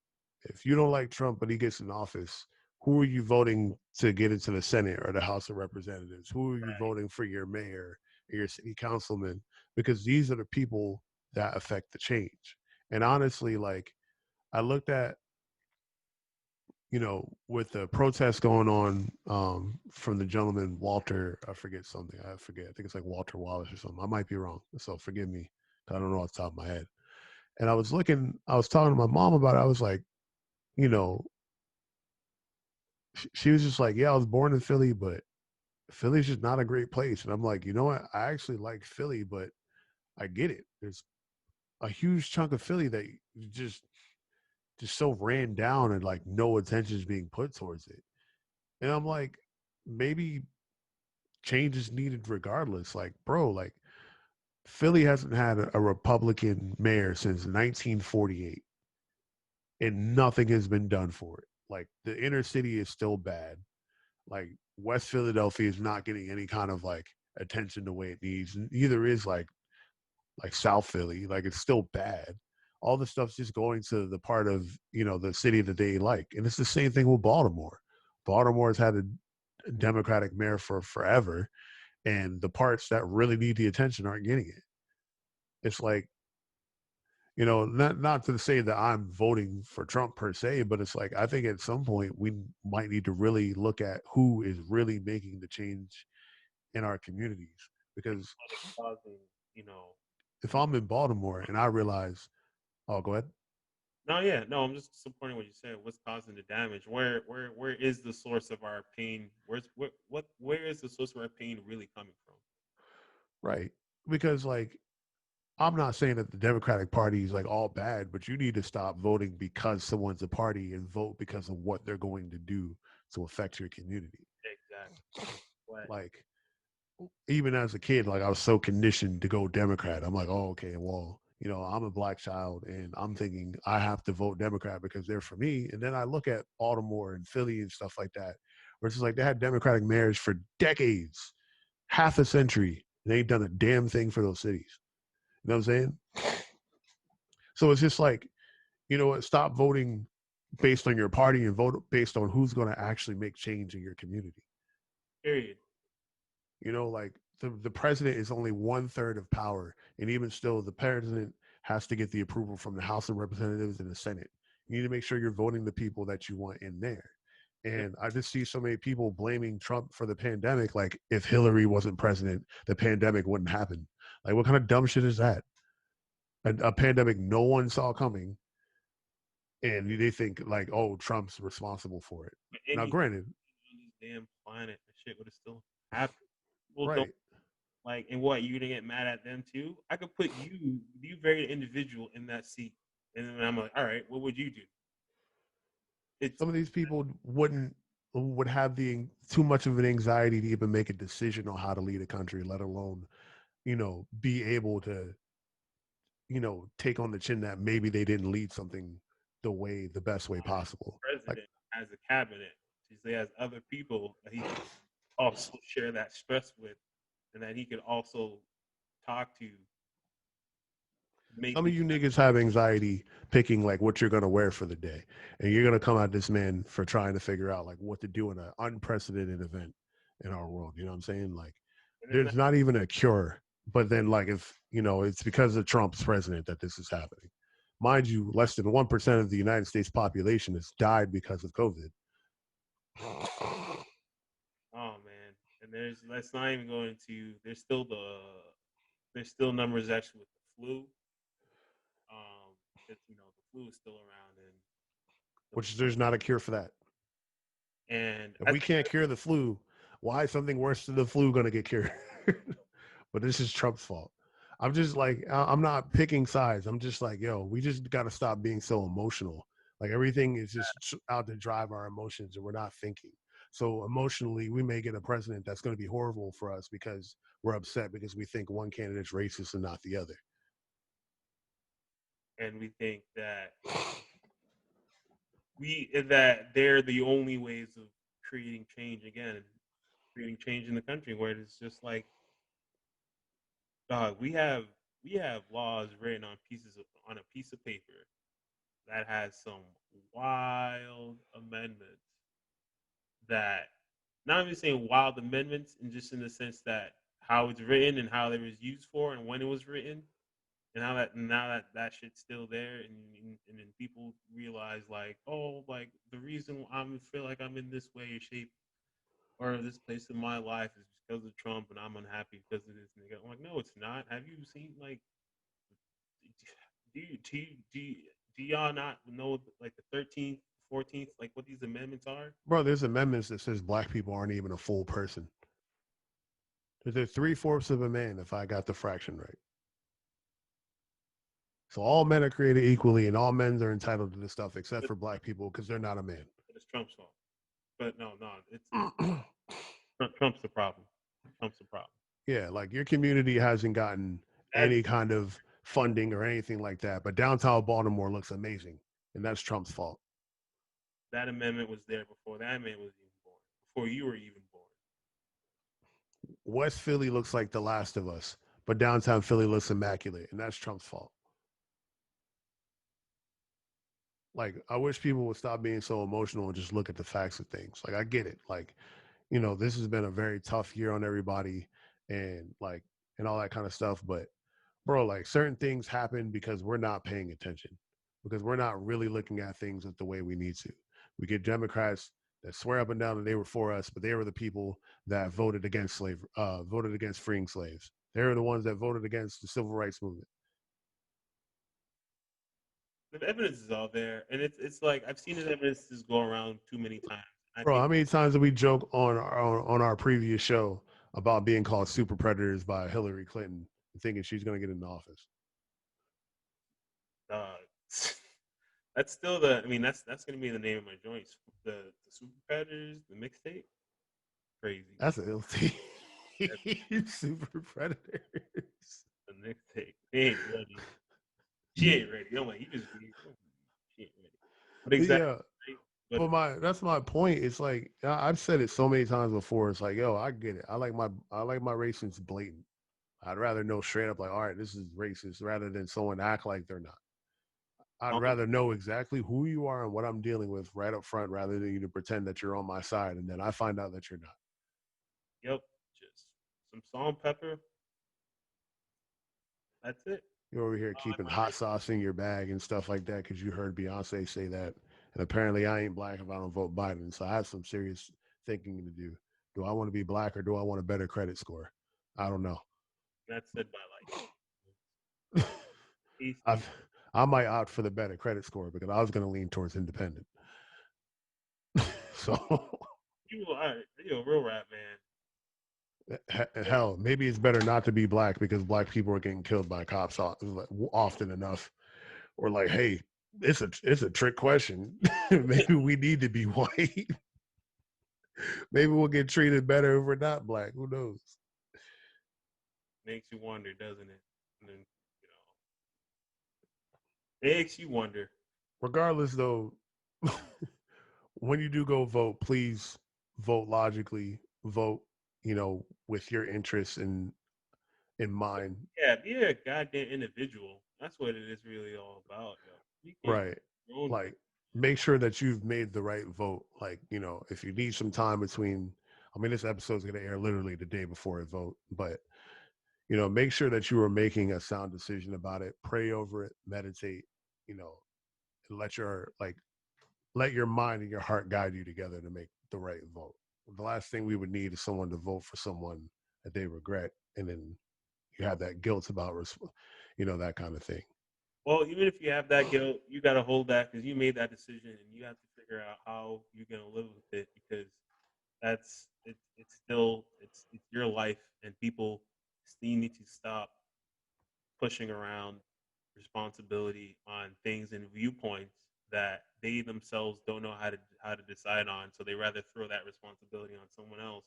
if you don't like Trump, but he gets in office, who are you voting to get into the Senate or the House of Representatives? Who are you voting for your mayor or your city councilman? Because these are the people that affect the change. And honestly, like I looked at, with the protests going on from the gentleman Walter, I forget something. I forget. I think it's like Walter Wallace or something. I might be wrong. So forgive me. I don't know off the top of my head. And I was talking to my mom about it. I was like, you know, she was just like, yeah, I was born in Philly, but Philly's just not a great place. And I'm like, you know what? I actually like Philly, but I get it. There's a huge chunk of Philly that just so ran down and like no attention is being put towards it. And I'm like, maybe change is needed regardless. Like, bro, like Philly hasn't had a Republican mayor since 1948, and nothing has been done for it. Like the inner city is still bad. Like West Philadelphia is not getting any kind of like attention the way it needs. Neither is like South Philly. Like it's still bad. All the stuff's just going to the part of the city that they like, and it's the same thing with Baltimore. Baltimore's had a Democratic mayor for forever, and the parts that really need the attention aren't getting it. It's like not to say that I'm voting for Trump per se, but it's like I think at some point we might need to really look at who is really making the change in our communities. like Because what is causing, you know, if the I'm in Baltimore and I realize, oh, go ahead. no, yeah, no, I'm just supporting what you said. What's causing the damage? Where is the source of our pain? Where is the source of our pain really coming from? Right. Because like I'm not saying that the Democratic Party is like all bad, but you need to stop voting because someone's a party and vote because of what they're going to do to affect your community. Exactly. What Like even as a kid, like I was so conditioned to go Democrat. I'm like, oh, okay, well, I'm a black child and I'm thinking I have to vote Democrat because they're for me. And then I look at Baltimore and Philly and stuff like that, where it's just like they had Democratic mayors for decades, half a century. And they ain't done a damn thing for those cities. You know what I'm saying? So it's just like, you know what, stop voting based on your party and vote based on who's going to actually make change in your community. period? Like the president is only one third of power, and even still, the president has to get the approval from the House of Representatives and the Senate. You need to make sure you're voting the people that you want in there. Yep. And I just see so many people blaming Trump for the pandemic. Like, if Hillary wasn't president, the pandemic wouldn't happen. Like, what kind of dumb shit is that? A pandemic no one saw coming, and they think like, oh, Trump's responsible for it. But Now, anything granted, on this damn planet, the shit would have still happened. People don't right? like, and what, you gonna get mad at them too? I could put you very individual in that seat, and then I'm like, all right, what would you do? It's Some of these people would have the too much of an anxiety to even make a decision on how to lead a country, let alone be able to take on the chin that maybe they didn't lead something the best way possible. Like, president has a cabinet. He has other people that he can also share that stress with, and that he could also talk to. Make some of the you niggas have anxiety picking like what you're gonna wear for the day, and you're gonna come at this man for trying to figure out like what to do in an unprecedented event in our world. You know what I'm saying? Like, and it's not, there's not even a cure. But then, like, if it's because of Trump's president that this is happening. Mind you, less than 1% of the United States population has died because of COVID. oh man, and there's let's not even go into there's still numbers actually with the flu. That the flu is still around, and Which there's not a cure for that. If I we think can't cure the flu, why is something worse than the flu going to get cured? But this is Trump's fault. I'm just like, I'm not picking sides. I'm just like, yo, we just got to stop being so emotional. Like, everything is just out to drive our emotions, and we're not thinking. So emotionally, we may get a president that's going to be horrible for us because we're upset because we think one candidate's racist and not the other. and we think that they're the only ways of creating change again, creating change in the country, where it's just like, dog, we have laws written on a piece of paper that has some wild amendments, that not even saying wild amendments, and just in the sense that how it's written and how it was used for and when it was written, and how that now that shit's still there, and then people realize like, oh, like the reason I feel like I'm in this way or shape or this place in my life is because of Trump, and I'm unhappy because of this nigga. I'm like, no, it's not. Have you seen like do y'all not know like the 13th, 14th, like what these amendments are? Bro, there's amendments that says black people aren't even a full person. They're three-fourths of a man, if I got the fraction right. So all men are created equally, and all men are entitled to this stuff, except But, for black people, because they're not a man. but it's Trump's fault. But no, it's Trump's the problem. Trump's the problem. Yeah, like, your community hasn't gotten That any kind of funding or anything like that, but downtown Baltimore looks amazing, and that's Trump's fault. that amendment was there before that amendment was even born, before you were even born. West Philly looks like The Last of Us, but downtown Philly looks immaculate, and that's Trump's fault. Like, I wish people would stop being so emotional and just look at the facts of things. Like, I get it. Like, this has been a very tough year on everybody, and like, and all that kind of stuff. But bro, like, certain things happen because we're not paying attention, because we're not really looking at things the way we need to. We get Democrats that swear up and down that they were for us, but they were the people that voted against freeing slaves. They were the ones that voted against the civil rights movement. The evidence is all there, and it's like I've seen the evidence just go around too many times. I Bro, think how many times did we joke on our previous show about being called super predators by Hillary Clinton, thinking she's going to get into office? uh, that's still the. I mean, that's gonna be the name of my joints. The Super Predators, the mixtape, crazy. That's an LT. That's Super predators. the mixtape. They ain't ready. She ain't ready. I'm like, you just be. She ain't ready. But exactly. Yeah, Right? But but that's my point. It's like, I've said it so many times before. It's like, yo, I get it. I like my racism blatant. I'd rather know straight up, like, all right, this is racist, rather than someone act like they're not. I'd um, rather know exactly who you are and what I'm dealing with right up front, rather than you to pretend that you're on my side and then I find out that you're not. yep, just some salt and pepper. That's it. You're over here keeping hot sauce in your bag and stuff like that because you heard Beyonce say that. And apparently, I ain't black if I don't vote Biden. So I have some serious thinking to do. Do I want to be black or do I want a better credit score? I don't know. That's said by like I've, atheist. I might opt for the better credit score because I was going to lean towards independent. So You are real rap man. hell, maybe it's better not to be black because black people are getting killed by cops often enough. Or like, hey, it's a trick question. Maybe we need to be white. Maybe we'll get treated better if we're not black. Who knows? Makes you wonder, doesn't it? And then, it makes you wonder. Regardless, though, when you do go vote, please vote logically. Vote, with your interests in mind. Yeah, be a goddamn individual. That's what it is really all about, yo. You can't Right. your own Like, make sure that you've made the right vote. Like, if you need some time between, I mean, this episode is going to air literally the day before a vote, but make sure that you are making a sound decision about it. Pray over it, meditate, and let your mind and your heart guide you together to make the right vote. The last thing we would need is someone to vote for someone that they regret, and then you have that guilt about, that kind of thing. Well, even if you have that guilt, you got to hold that because you made that decision, and you have to figure out how you're gonna live with it because that's it. It's still it's your life, and people still need to stop pushing around responsibility on things and viewpoints that they themselves don't know how to decide on. So they rather throw that responsibility on someone else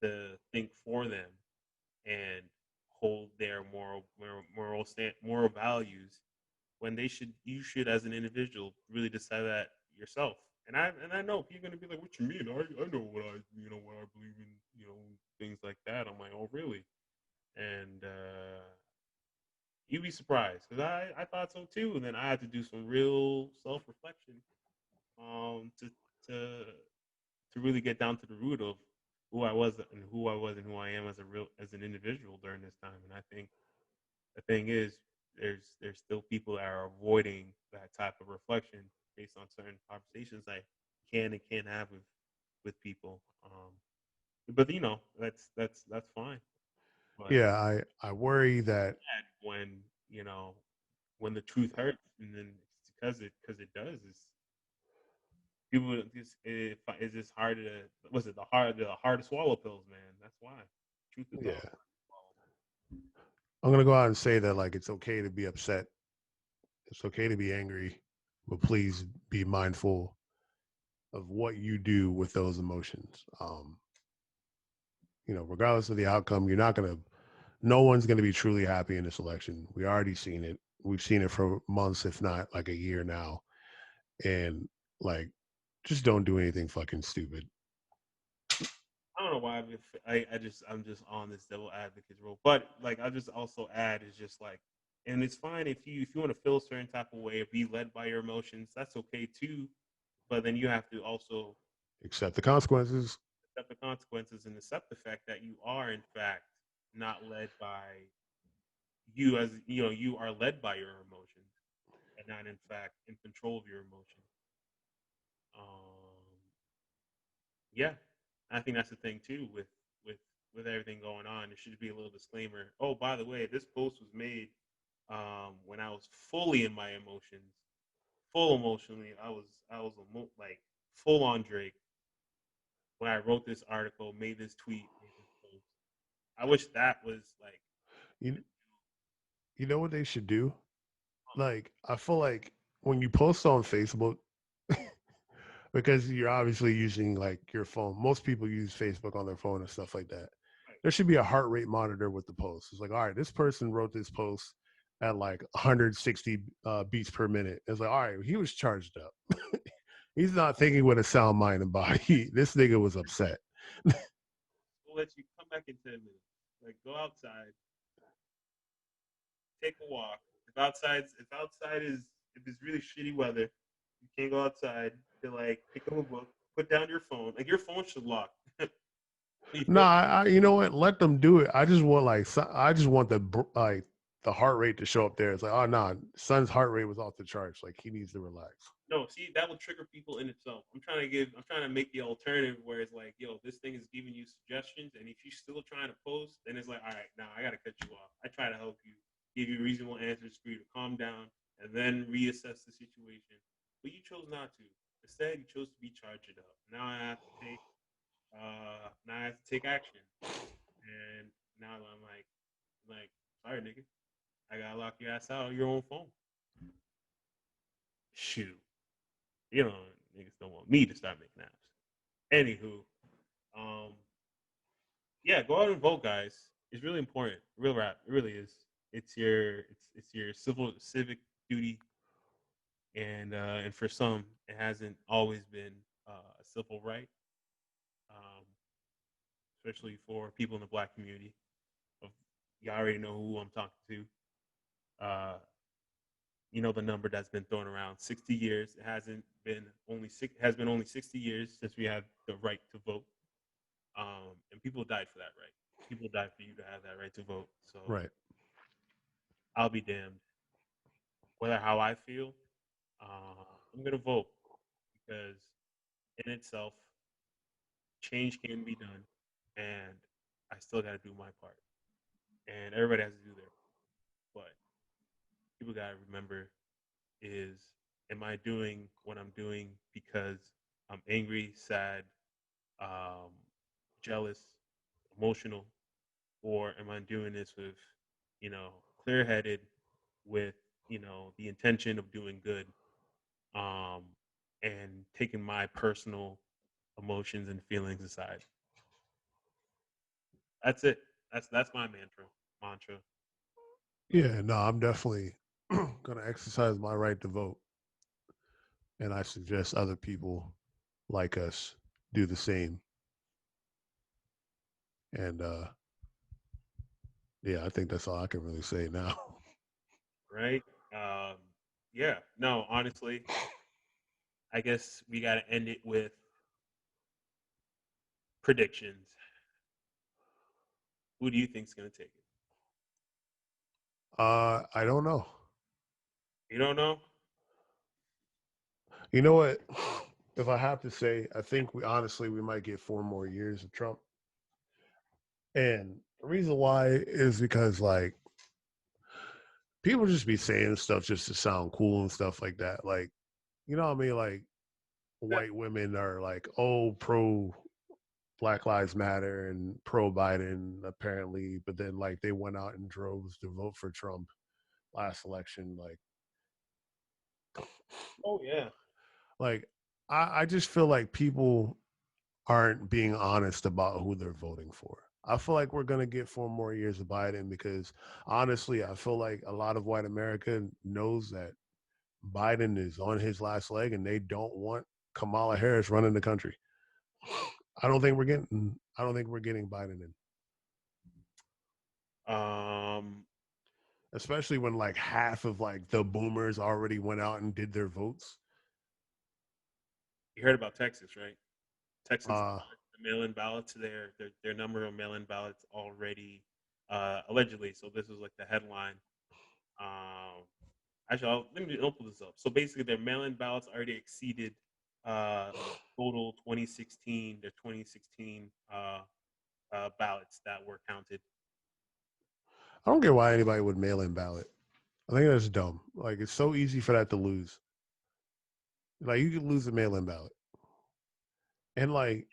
to think for them and hold their moral values when you should as an individual really decide that yourself. And I know people are gonna be like, "What you mean? I know what I believe in, things like that." I'm like, "Oh, really?" And you'd be surprised because I thought so too, and then I had to do some real self reflection to to to really get down to the root of who I am as an individual during this time. And I think the thing is, there's still people that are avoiding that type of reflection based on certain conversations I can and can't have with people. But that's fine. But Yeah, I worry that when you know when the truth hurts, and then it's because it does. It's people it's just hard to was it the hard to swallow pills, man. That's why truth is yeah. hard. I'm gonna go out and say that like it's okay to be upset. It's okay to be angry, but please be mindful of what you do with those emotions. Regardless of the outcome, no one's gonna be truly happy in this election. We already seen it. We've seen it for months, if not like a year now. And like, just don't do anything fucking stupid. I don't know why I'm just on this devil advocate role, but like I just also add is just like, and it's fine if you want to feel a certain type of way or be led by your emotions, that's okay too. But then you have to also Accept the consequences. accept the consequences and accept the fact that you are in fact not led by you are led by your emotions and not in fact in control of your emotions. Um, yeah, I think that's the thing too with with everything going on. There should be a little disclaimer. Oh, by the way, this post was made when I was fully in my emotions, full emotionally. I was like full on Drake when I wrote this article, made this tweet, made this post. I wish that was like You you know what they should do? Like, I feel like when you post on Facebook, because you're obviously using like your phone. Most people use Facebook on their phone and stuff like that. right. There should be a heart rate monitor with the post. It's like, all right, this person wrote this post at like 160 beats per minute. It's like, all right, he was charged up. He's not thinking with a sound mind and body. This nigga was upset. We'll let you come back in 10 minutes. Like go outside, take a walk. If it's really shitty weather, you can't go outside. To like pick up a book, put down your phone. Like your phone should lock. You No, feel you know what? Let them do it. I just want like I just want the like the heart rate to show up there. It's like, oh no, son's heart rate was off the charts. Like he needs to relax. No, see, that will trigger people in itself. I'm trying to make the alternative where it's like, yo, this thing is giving you suggestions, and if you're still trying to post, then it's like, all right, now I gotta cut you off. I try to help you, give you reasonable answers for you to calm down, and then reassess the situation. But you chose not to. Instead, you chose to be charged up. Now I have to take action, and now I'm like, sorry, nigga, I gotta lock your ass out on your own phone. Shoot. You know, niggas don't want me to start making apps. Anywho, um, yeah, go out and vote, guys. It's really important. Real rap, it really is. It's your civic duty, and for some, it hasn't always been a civil right, um, especially for people in the black community. You already know who I'm talking to. You know the number that's been thrown around, 60 years. It has been only 60 years since we had the right to vote, and people died for that right. People died for you to have that right to vote. So Right. I'll be damned whether how I feel. I'm gonna vote because in itself change can be done, and I still got to do my part, and everybody has to do their part. But people gotta remember is, am I doing what I'm doing because I'm angry, sad, um, jealous, emotional, or am I doing this with, clear headed, with, the intention of doing good, um, and taking my personal emotions and feelings aside? That's it. That's my mantra. Yeah, no, I'm definitely gonna exercise my right to vote, and I suggest other people like us do the same. And yeah, I think that's all I can really say now. Right? Yeah. No, honestly, I guess we got to end it with predictions. Who do you think's gonna take it? I don't know. You don't know? You know what? If I have to say, I think we might get 4 more years of Trump. And the reason why is because like people just be saying stuff just to sound cool and stuff like that. Like, you know what I mean? Like white women are like, oh, pro Black Lives Matter and pro Biden apparently, but then like they went out in droves to vote for Trump last election. Oh yeah. Like I just feel like people aren't being honest about who they're voting for. I feel like we're gonna get 4 more years of Biden because honestly, I feel like a lot of white America knows that Biden is on his last leg and they don't want Kamala Harris running the country. I don't think we're getting Biden in. Um, Especially when like half of like the boomers already went out and did their votes. you heard about Texas, right? Texans, Uh the mail-in ballots. Their number of mail-in ballots already, allegedly. So this was like the headline. Um, let me open this up. So basically, their mail-in ballots already exceeded total 2016 ballots that were counted. I don't get why anybody would mail in ballot. I think that's dumb. Like it's so easy for that to lose. Like you could lose a mail in ballot. And like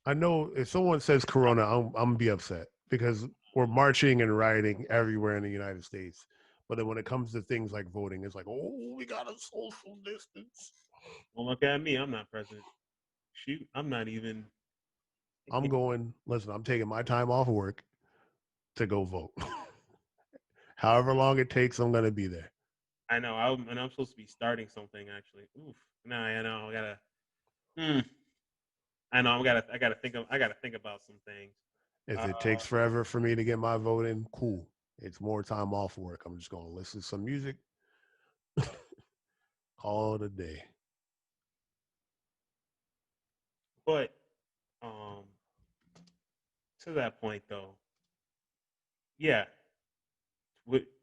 I know if someone says corona, I'm gonna be upset because we're marching and rioting everywhere in the United States. But then when it comes to things like voting, it's like, oh, we got a social distance. Well, look at me. I'm not president. Shoot, I'm not even. Listen, I'm taking my time off of work to go vote. However long it takes, I'm gonna be there. I know. I'm supposed to be starting something actually. Oof. No, I know. I gotta. Hmm. I know. I gotta think about some things. If Uh, it takes forever for me to get my vote in, cool. It's more time off work. I'm just gonna listen to some music, call it a day. but um, to that point though, yeah.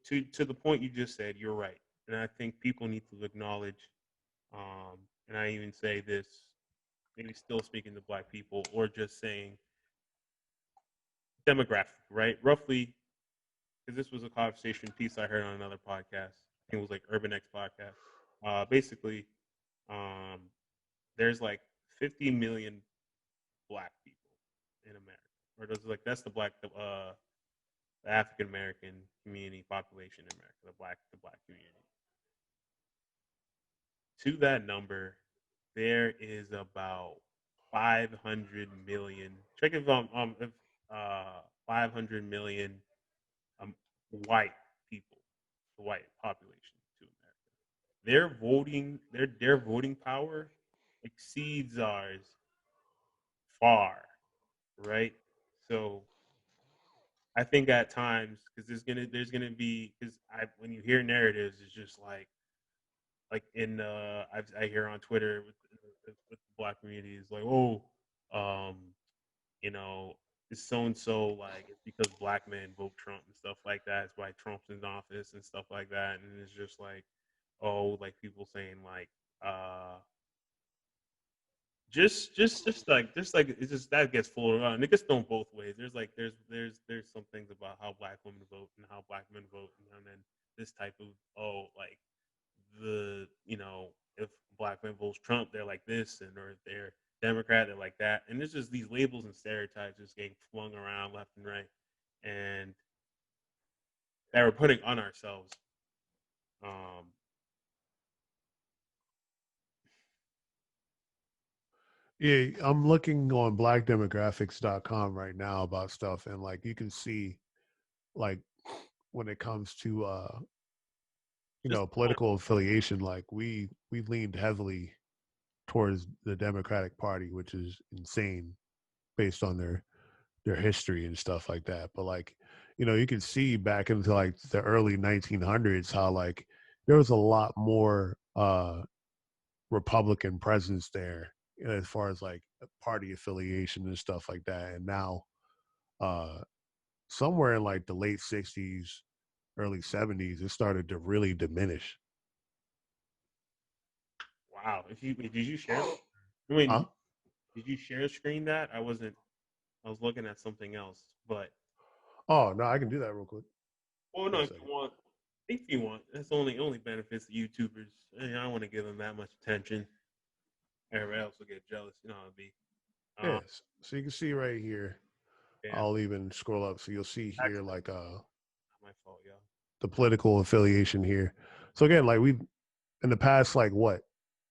to the point you just said, you're right, and I think people need to acknowledge. And I even say this, maybe still speaking to Black people, or just saying demographic, right? Roughly, because this was a conversation piece I heard on another podcast. I think it was like Urban X podcast. Basically, um, there's like 50 million Black people in America, or there's like that's the African American community population in America, the black community. To that number, there is about 500 million. Check if 500 million um, white people, the white population to America. Their voting power exceeds ours far, right? So I think at times because there's gonna be because I when you hear narratives, it's just like in I hear on Twitter with the black community is like, oh, um, you know, it's so and so like it's because black men vote Trump and stuff like that. It's why Trump's in office and stuff like that. And it's just like, oh, like people saying like, just like it's just that gets full around. It gets thrown both ways. There's like there's some things about how black women vote and how black men vote, and then this type of like if black men votes Trump, they're like this, and or if they're Democrat, they're like that, and there's just these labels and stereotypes just getting flung around left and right, and that we're putting on ourselves. Um, Yeah, I'm looking on blackdemographics.com right now about stuff, and like you can see, like when it comes to just political affiliation, like we leaned heavily towards the Democratic Party, which is insane based on their history and stuff like that. But like, you can see back into like the early 1900s how like there was a lot more Republican presence there, as far as like party affiliation and stuff like that. And now, uh, somewhere in like the late 60s, early 70s, it started to really diminish. wow. If you did you share that? I mean, Huh? did you share screen that? I wasn't. I was looking at something else, but Oh no, I can do that real quick. well, no, One if second. you want, if you want, that's only benefits the YouTubers. I don't want to give them that much attention. Everybody else will get jealous. You know how it'd be. Um, Yes. So you can see right here. damn, I'll even scroll up so you'll see here accident. like My fault, y'all. the political affiliation here. So again, like we've in the past like what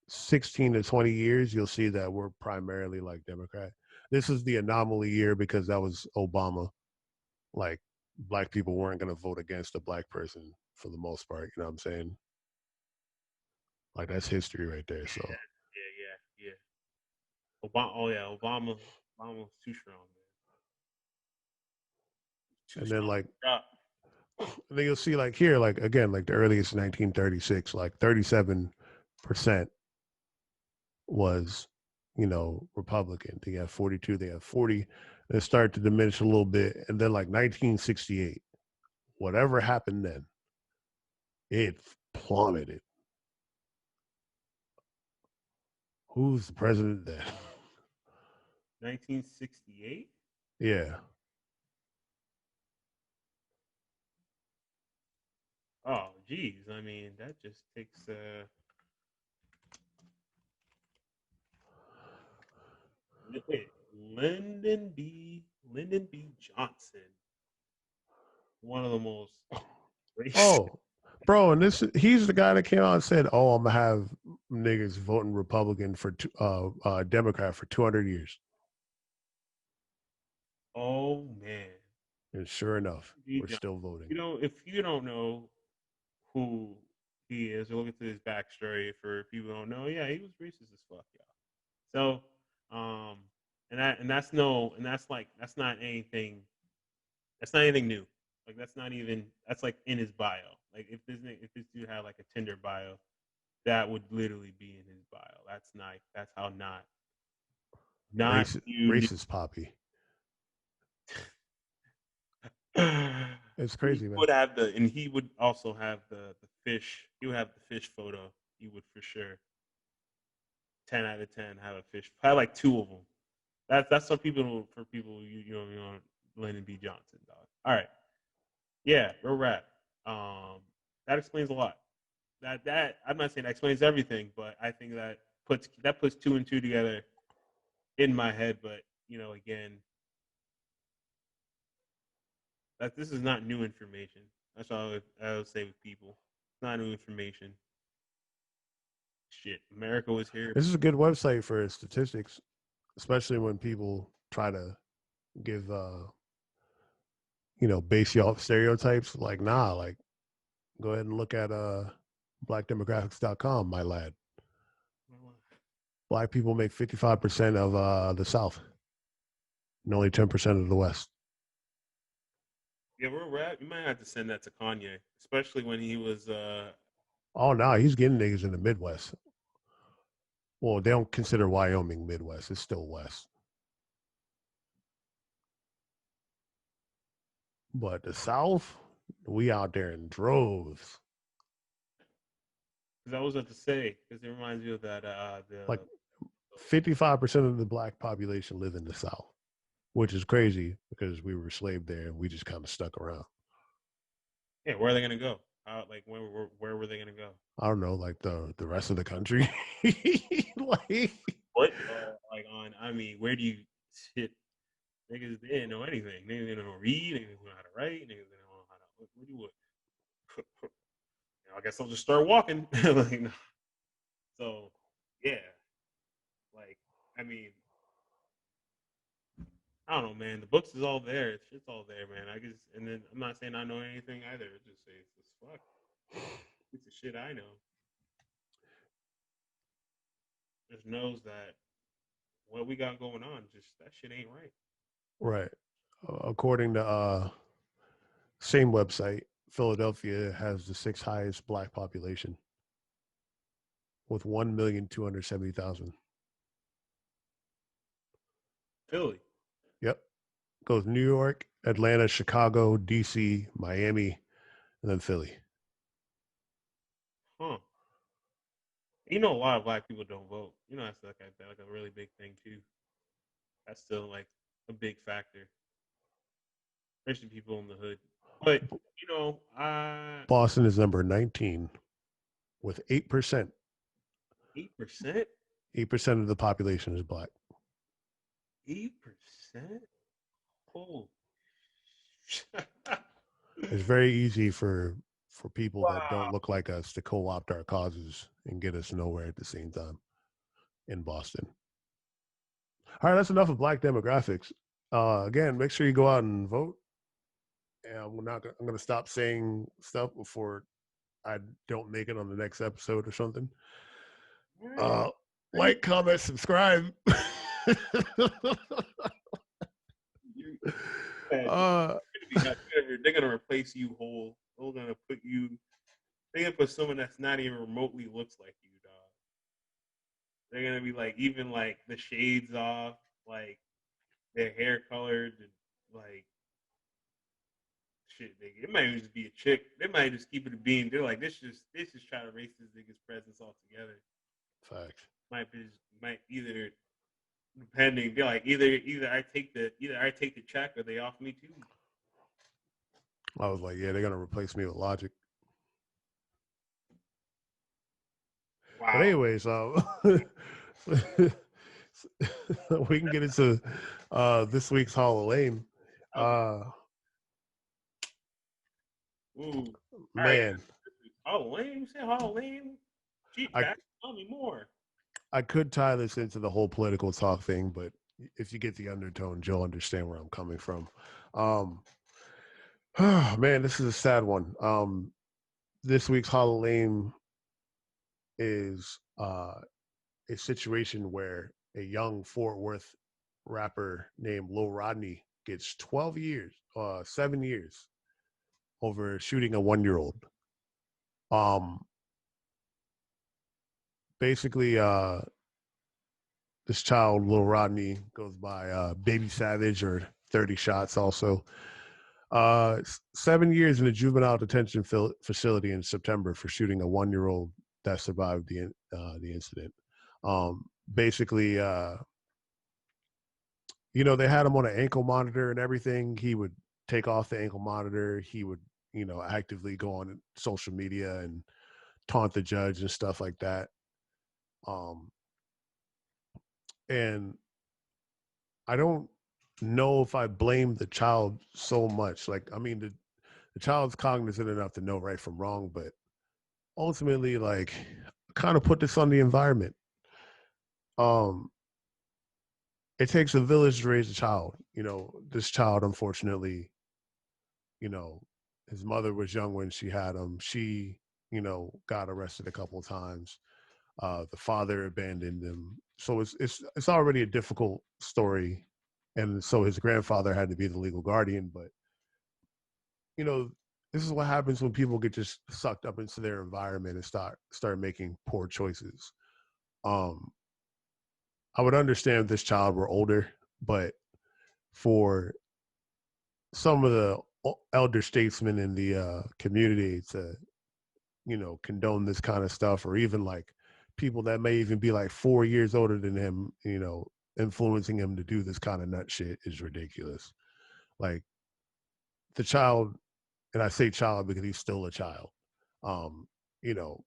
16 to 20 years, you'll see that we're primarily like Democrat. This is the anomaly year because that was Obama. Like black people weren't going to vote against a black person for the most part. You know what I'm saying? Like that's history right there. So Yeah. Obama. Oh yeah, Obama. Obama was too strong, man. Too and then strong. like Yeah. and then you'll see like here like again like the earliest 1936 like 37% was Republican. They have 42. They have 40. It started to diminish a little bit, and then like 1968, whatever happened then, it plummeted. Who's the president then? 1968. Yeah. Oh, geez. I mean, that just takes wait, Lyndon B. Johnson, one of the most racist. Oh, bro, and he's the guy that came out and said, "Oh, I'm gonna have niggas voting Republican for Democrat for 200 years," Oh man, and sure enough, B. we're Johnson. still voting. If you don't know who he is, or look into his backstory for people who don't know, yeah, he was racist as fuck, y'all. So, that's not anything. That's not anything new. Like that's like in his bio. Like if this dude had like a Tinder bio, that would literally be in his bio. That's how not Racist, you. racist poppy. It's crazy, He man. would have and he would also have the fish. He would have the fish photo. He would for sure. 10 out of 10 have a fish. Probably like two of them. That's for people you know Lyndon B. Johnson, dog. All right, yeah, real rap. That explains a lot. That I'm not saying that explains everything, but I think that puts two and two together in my head. But again, that this is not new information. That's all I would say with people. It's not new information. Shit, America was here. This is a good website for statistics, especially when people try to give base you off stereotypes. Like, nah, like go ahead and look at blackdemographics.com, my lad. Black people make 55% of the South and only 10% of the West. Yeah, we're rap. You might have to send that to Kanye, especially when he was. Oh, no, he's getting niggas in the Midwest. Well, they don't consider Wyoming Midwest. It's still West. But the South, we out there in droves. Because I was about to say, because it reminds me of that. Like 55% of the black population live in the South, which is crazy because we were enslaved there and we just kind of stuck around. Yeah, where are they gonna go? Like where were they gonna go? I don't know, like the rest of the country. Like, What? Like on? I mean, where do you sit? Niggas they didn't know anything. Niggas didn't know read. Niggas didn't know how to write. Niggas didn't know how to. What do you what? I guess I'll just start walking. Like, no. So, yeah. Like, I mean, I don't know, man. The books is all there. Shit's all there, man. I guess, and then I'm not saying I know anything either. I just say it's fuck. It's the shit I know. Just knows that what we got going on, just that shit ain't right. right. According to same website, Philadelphia has the sixth highest black population with 1,270,000. Philly. Yep. Goes New York, Atlanta, Chicago, DC, Miami, and then Philly. Huh. You know, a lot of black people don't vote. You know, that's like a really big thing too. That's still like a big factor, especially people in the hood. But Boston is number 19 with 8%. 8%, 8% of the population is black. 8%. Oh, It's very easy for people that wow. don't look like us to co-opt our causes and get us nowhere at the same time in Boston. All right, that's enough of black demographics. Again, make sure you go out and vote. And I'm going to stop saying stuff before I don't make it on the next episode or something. Right. Like, comment, subscribe. Yeah, they're gonna replace you whole. They're gonna put you. They're gonna put someone that's not even remotely looks like you, dog. They're gonna be like even like the shades off, like their hair colored, and like shit. It might just be a chick. They might just keep it a bean. They're like this just try to erase this nigga's presence altogether. Facts. Might either depending. They're like either I take the check or they off me too. I was like, yeah, they're gonna replace me with Logic. Wow. But anyways, we can get into this week's Hall of Lame. Ooh, Man, Hall of Lame. You say Hall of Lame? Gee, tell me more. I could tie this into the whole political talk thing, but if you get the undertones, you'll understand where I'm coming from. Man, this is a sad one. This week's Hall of Lame is a situation where a young Fort Worth rapper named Lil Rodney gets 12 years, 7 years over shooting a 1-year-old. Basically, this child, Lil Rodney, goes by Baby Savage or 30 Shots also. 7 years in a juvenile detention facility in September for shooting a 1-year-old that survived the incident. Basically, they had him on an ankle monitor and everything. He would take off the ankle monitor. He would, actively go on social media and taunt the judge and stuff like that. Um, and I don't know if I blame the child so much. Like, I mean, the child's cognizant enough to know right from wrong, but ultimately, like, kind of put this on the environment. Um, it takes a village to raise a child. This child, unfortunately, you know, his mother was young when she had him. She, got arrested a couple of times. The father abandoned him. So it's already a difficult story. And so his grandfather had to be the legal guardian. But, you know, this is what happens when people get just sucked up into their environment and start making poor choices. Um, I would understand if this child were older, but for some of the elder statesmen in the community to, condone this kind of stuff, or even like people that may even be like 4 years older than him, influencing him to do this kind of nut shit is ridiculous. Like the child, and I say child because he's still a child, um, you know,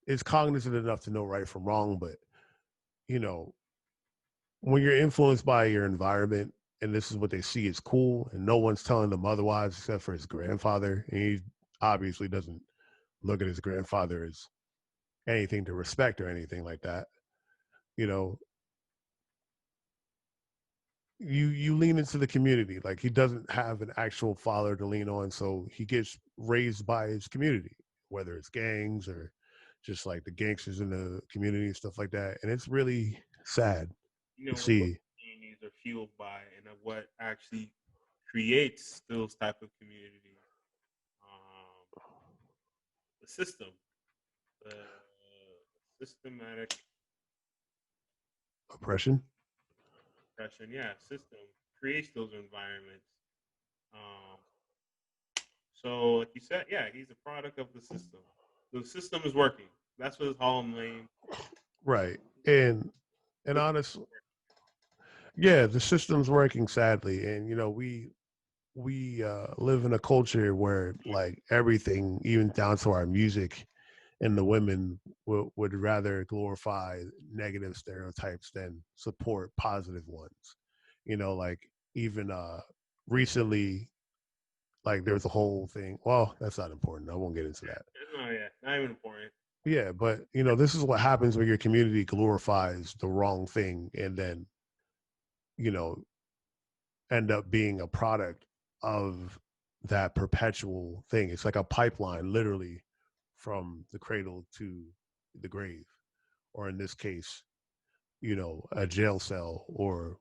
is cognizant enough to know right from wrong, but you know, when you're influenced by your environment and this is what they see is cool and no one's telling them otherwise except for his grandfather, and he obviously doesn't look at his grandfather as anything to respect or anything like that. You know, you lean into the community. Like he doesn't have an actual father to lean on, so he gets raised by his community, whether it's gangs or just like the gangsters in the community and stuff like that. And it's really sad to What see. communities are fueled by, and what actually creates those type of communities. Um, the system, the systematic Oppression. oppression, yeah, system creates those environments. Um, so, like you said, yeah, he's a product of the system. The system is working. That's what his Hall of name. Right. And honestly, yeah, the system's working sadly. And we live in a culture where like everything, even down to our music, and the women would rather glorify negative stereotypes than support positive ones. Like even recently, like there was a whole thing. Well, that's not important. I won't get into that. Oh yeah, not even important. Yeah, but this is what happens when your community glorifies the wrong thing and then, you know, end up being a product of that perpetual thing. It's like a pipeline, literally, from the cradle to the grave, or in this case, a jail cell or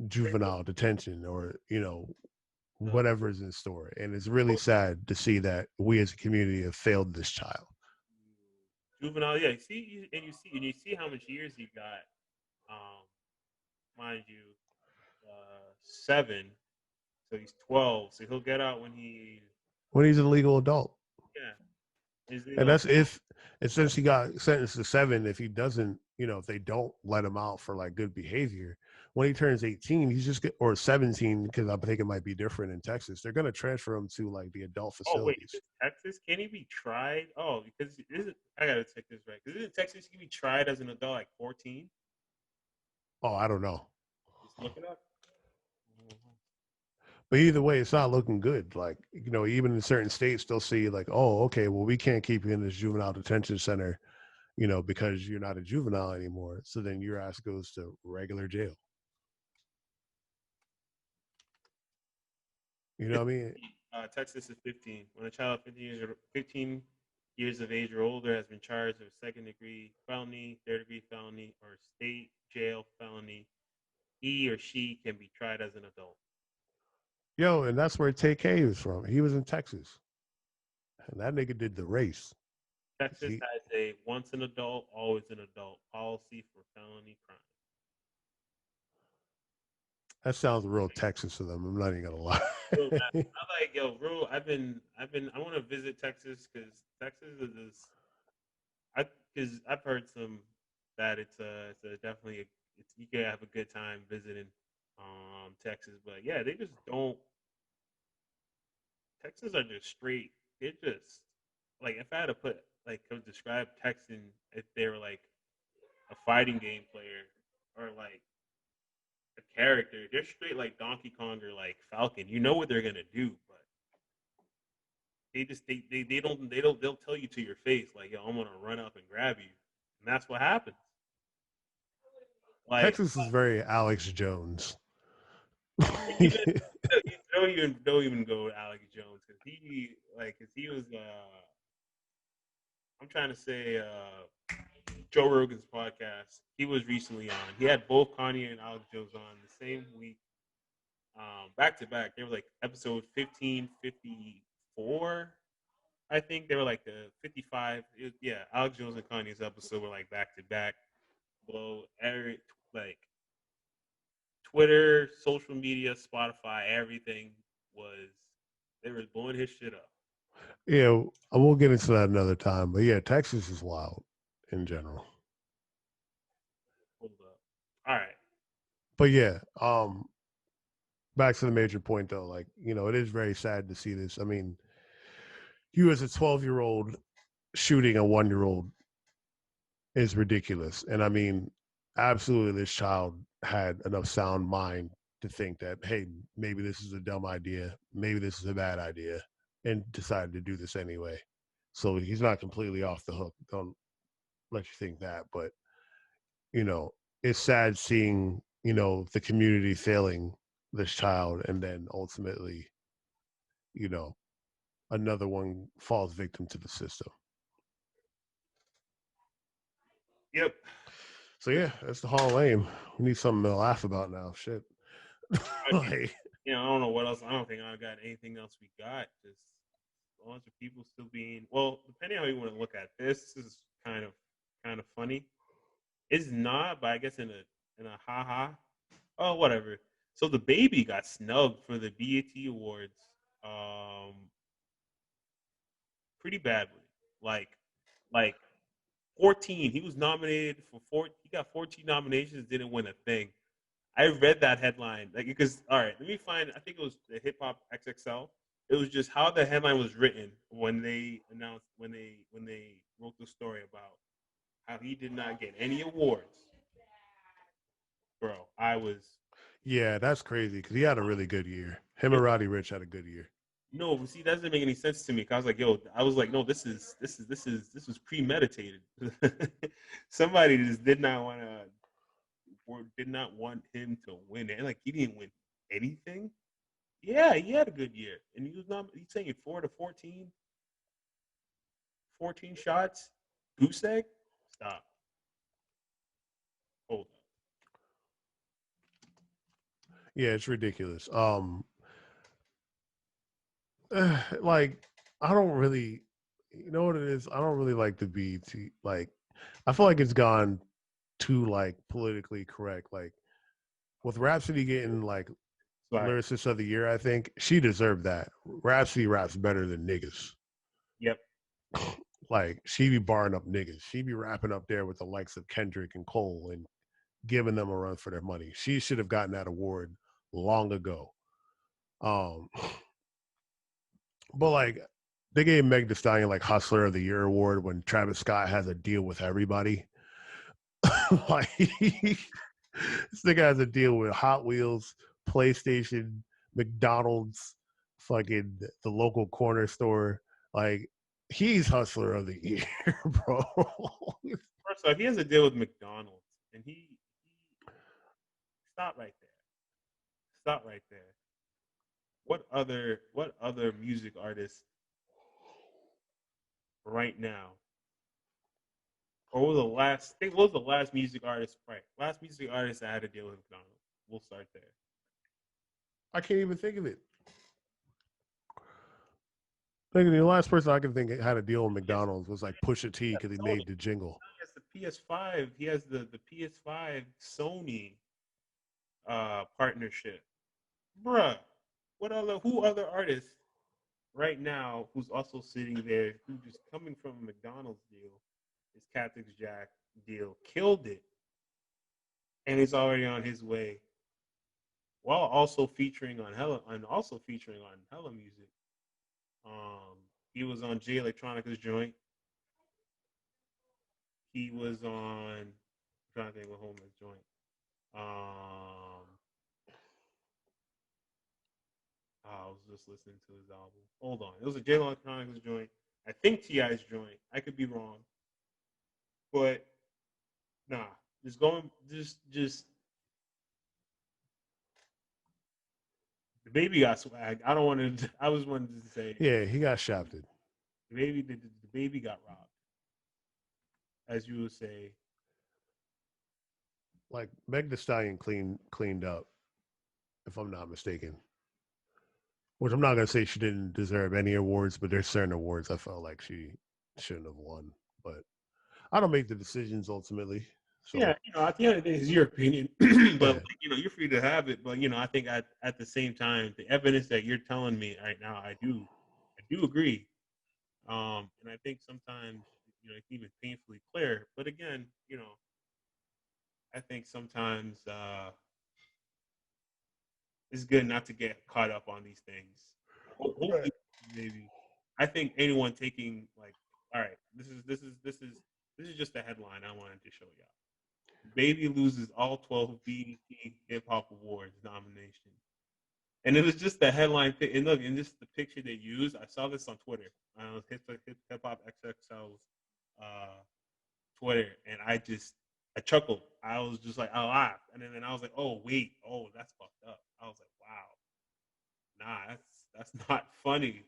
juvenile detention, or Uh, whatever is in store. And it's really sad to see that we as a community have failed this child. juvenile, yeah. And you see how much years he got. Um, mind you, 7. So he's 12. So he'll get out when he, When he's a legal adult. yeah, is And legal. that's if, and since he got sentenced to 7, if he doesn't, if they don't let him out for like good behavior, when he turns 18, he's just or 17, because I think it might be different in Texas. They're going to transfer him to like the adult Oh wait, is facilities. it Texas? Can he be tried? Oh, because I gotta check this right. Because in Texas, he can be tried as an adult like 14. Oh, I don't know. Just look it up. But either way, it's not looking good. Like, even in certain states, they'll see like, oh, okay, well, we can't keep you in this juvenile detention center, because you're not a juvenile anymore. So then your ass goes to regular jail. You know what I mean? Texas is 15. When a child 15 years of age or older has been charged with second degree felony, third degree felony, or state jail felony, he or she can be tried as an adult. Yo, and that's where TK was from. He was in Texas. And that nigga did the race. Texas He, has a once an adult, always an adult policy for felony crime. That sounds real Texas to them. I'm not even gonna lie. Yo, man, I like yo, bro. I want to visit Texas because Texas is this. I because I've heard some that it's a definitely it's you can have a good time visiting Texas, but yeah, they just don't. Texans are just straight. They're just like if I had to put like could describe Texan if they were like a fighting game player or like a character, they're straight like Donkey Kong or like Falcon. You know what they're gonna do, but they don't they'll tell you to your face like yo I'm gonna run up and grab you, and that's what happens. Like Texas is very Alex Jones. even you don't even go with Alex Jones because he was I'm trying to say Joe Rogan's podcast. He was recently on. He had both Kanye and Alex Jones on the same week, back to back. They were like episode 1554. I think they were like the 55. Yeah, Alex Jones and Kanye's episode were like back to back. Below every like Twitter, social media, Spotify, everything was they were blowing his shit up. Yeah, I won't get into that another time. But yeah, Texas is wild in general. Hold up. All right. But yeah, back to the major point though, like, it is very sad to see this. I mean, you as a 12-year-old shooting a 1-year-old is ridiculous. And I mean, absolutely this child had enough sound mind to think that, hey, maybe this is a dumb idea, maybe this is a bad idea, and decided to do this anyway. So he's not completely off the hook. Don't let you think that. But, you know, it's sad seeing, the community failing this child and then ultimately, you know, another one falls victim to the system. Yep. So yeah, that's the Hall of Fame. We need something to laugh about now. Shit. I mean, Like, I don't know what else. I don't think I got anything else we got. Just a bunch of people still being well. Depending on how you want to look at this is kind of funny. It's not, but I guess in a haha. Oh, whatever. So DaBaby got snubbed for the BET Awards, um, pretty badly. Like, like 14. He was nominated for four. He got 14 nominations, didn't win a thing. I read that headline like because all right, let me find. I think it was the Hip Hop XXL. It was just how the headline was written when they announced when they wrote the story about how he did not get any awards, bro. I was yeah, that's crazy because he had a really good year. Him and Roddy Rich had a good year. no, but see, that doesn't make any sense to me. Cause I was like, yo, I was like, no, this was premeditated. Somebody just did not want to or did not want him to win it. And like he didn't win anything. Yeah, he had a good year. And he was not he's saying 4 to 14, 14 shots. Goose egg? Stop. Hold up. Yeah, it's ridiculous. Like I don't really, you know what it is. I don't really like the BET. Like I feel like it's gone too like politically correct. Like with Rhapsody getting like Sorry. lyricist of the year, I think she deserved that. Rhapsody raps better than niggas. Yep. Like she be barring up niggas. She be rapping up there with the likes of Kendrick and Cole and giving them a run for their money. She should have gotten that award long ago. Um, but like they gave Meg Thee Stallion like Hustler of the Year award when Travis Scott has a deal with everybody. Like this nigga has a deal with Hot Wheels, PlayStation, McDonald's, fucking the local corner store. Like he's Hustler of the Year, bro. First off, he has a deal with McDonald's, and he stop right there. Stop right there. What other music artist right now, or was the last? I think what was the last music artist? Right, last music artist that had a deal with McDonald's. We'll start there. I can't even think of it. Think the last person I can think had a deal with Yes, McDonald's was like Pusha T because he Sony. made the jingle. He has the PS5. He has the PS5 Sony. partnership. Bruh, who other artist right now who's also sitting there who just coming from a McDonald's deal, his Cactus Jack deal, killed it, and is already on his way, while also featuring on Hella Music. He was on Jay Electronica's joint. He was on. I'm trying to think what Homeland's joint. Um, I was just listening to his album. Hold on, it was a Jay Electronica's joint. I think Ti's joint. I could be wrong, but nah. Just going. Just DaBaby got swag. I don't want to. I was wanted to say. Yeah, he got shafted. The baby got robbed, as you would say. Like Meg The Stallion cleaned up, if I'm not mistaken. Which I'm not gonna say she didn't deserve any awards, but there's certain awards I felt like she shouldn't have won. But I don't make the decisions ultimately. Yeah, So at the end of the day, it's your opinion, but yeah, you're free to have it. But I think at the same time, the evidence that you're telling me right now, I do agree. And I think sometimes it's even painfully clear. But again, I think sometimes it's good not to get caught up on these things. right. Hopefully, maybe. I think anyone taking like, all right, this is just a headline I wanted to show y'all. Baby loses all 12 BET Hip Hop Awards nominations. And it was just the headline thing. And look, and this the picture they used. I saw this on Twitter. Hip Hop XXL's uh, Twitter, and I chuckled. I was just like, I laughed, and then I was like, oh wait, oh that's fucked up. I was like, wow, nah, that's not funny.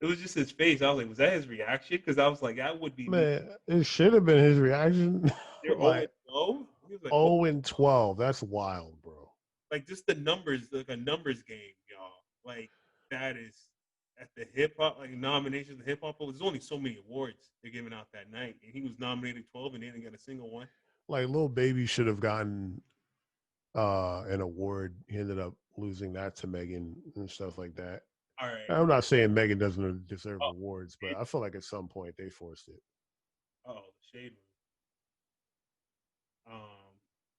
It was just his face. I was like, was that his reaction? Because I was like, that would be me. Man, it should have been his reaction. They're Like 0-12. He was like, oh, 0 and 12. That's wild, bro. like just the numbers, like a numbers game, y'all. Like that is at the hip hop like nominations, the hip hop. There's only so many awards they're giving out that night, and he was nominated 12 and didn't get a single one. Like Lil Baby should have gotten an award. He ended up losing that to Megan and stuff like that. All right. I'm not saying Megan doesn't deserve Oh, awards, but shade. I feel like at some point they forced it. Oh, the shade room.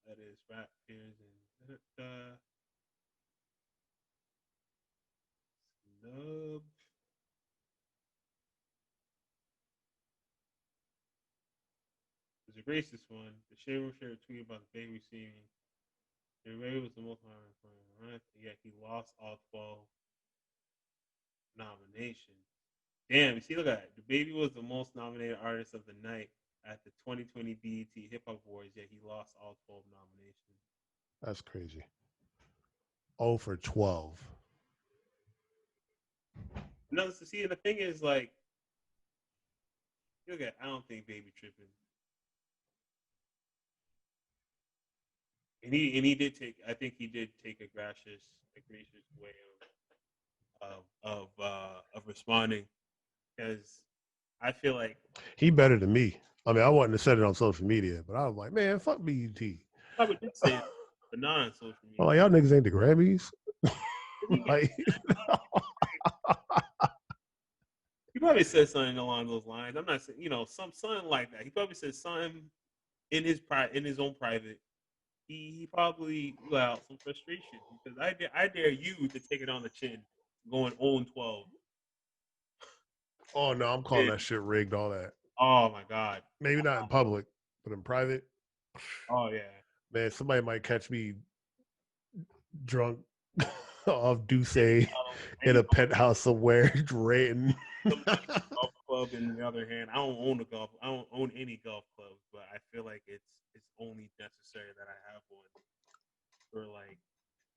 That is rap peers and snub. There's a racist one. The shade room shared a tweet about the baby receiving. The baby was the most honored, right? Yet he lost all 12 nominations. Damn, you see, look at that. The baby was the most nominated artist of the night at the 2020 BET Hip Hop Awards, yet he lost all 12 nominations. That's crazy. 0 for 12. No, to see, and the thing is, like, look at, I don't think Baby tripping, and he did take, I think he did take a gracious way of responding, because I feel like He better than me. I mean, I wouldn't have said it on social media, but I was like, man, fuck BET. probably did say it, but not on social I'm media. like, y'all niggas ain't the Grammys. Yeah, Like, he probably said something along those lines. I'm not saying, something like that. He probably said something in his own private. He probably let out some frustration because I dare you to take it on the chin, going 0-12. oh no, I'm calling that shit rigged. All that. Oh my god. Maybe not in public, but in private, Oh yeah. man, somebody might catch me drunk off Douce in Any a penthouse somewhere, ranting. golf club, in the other hand, I don't own a golf. I don't own any golf clubs, but I feel like it's only necessary that I have one for like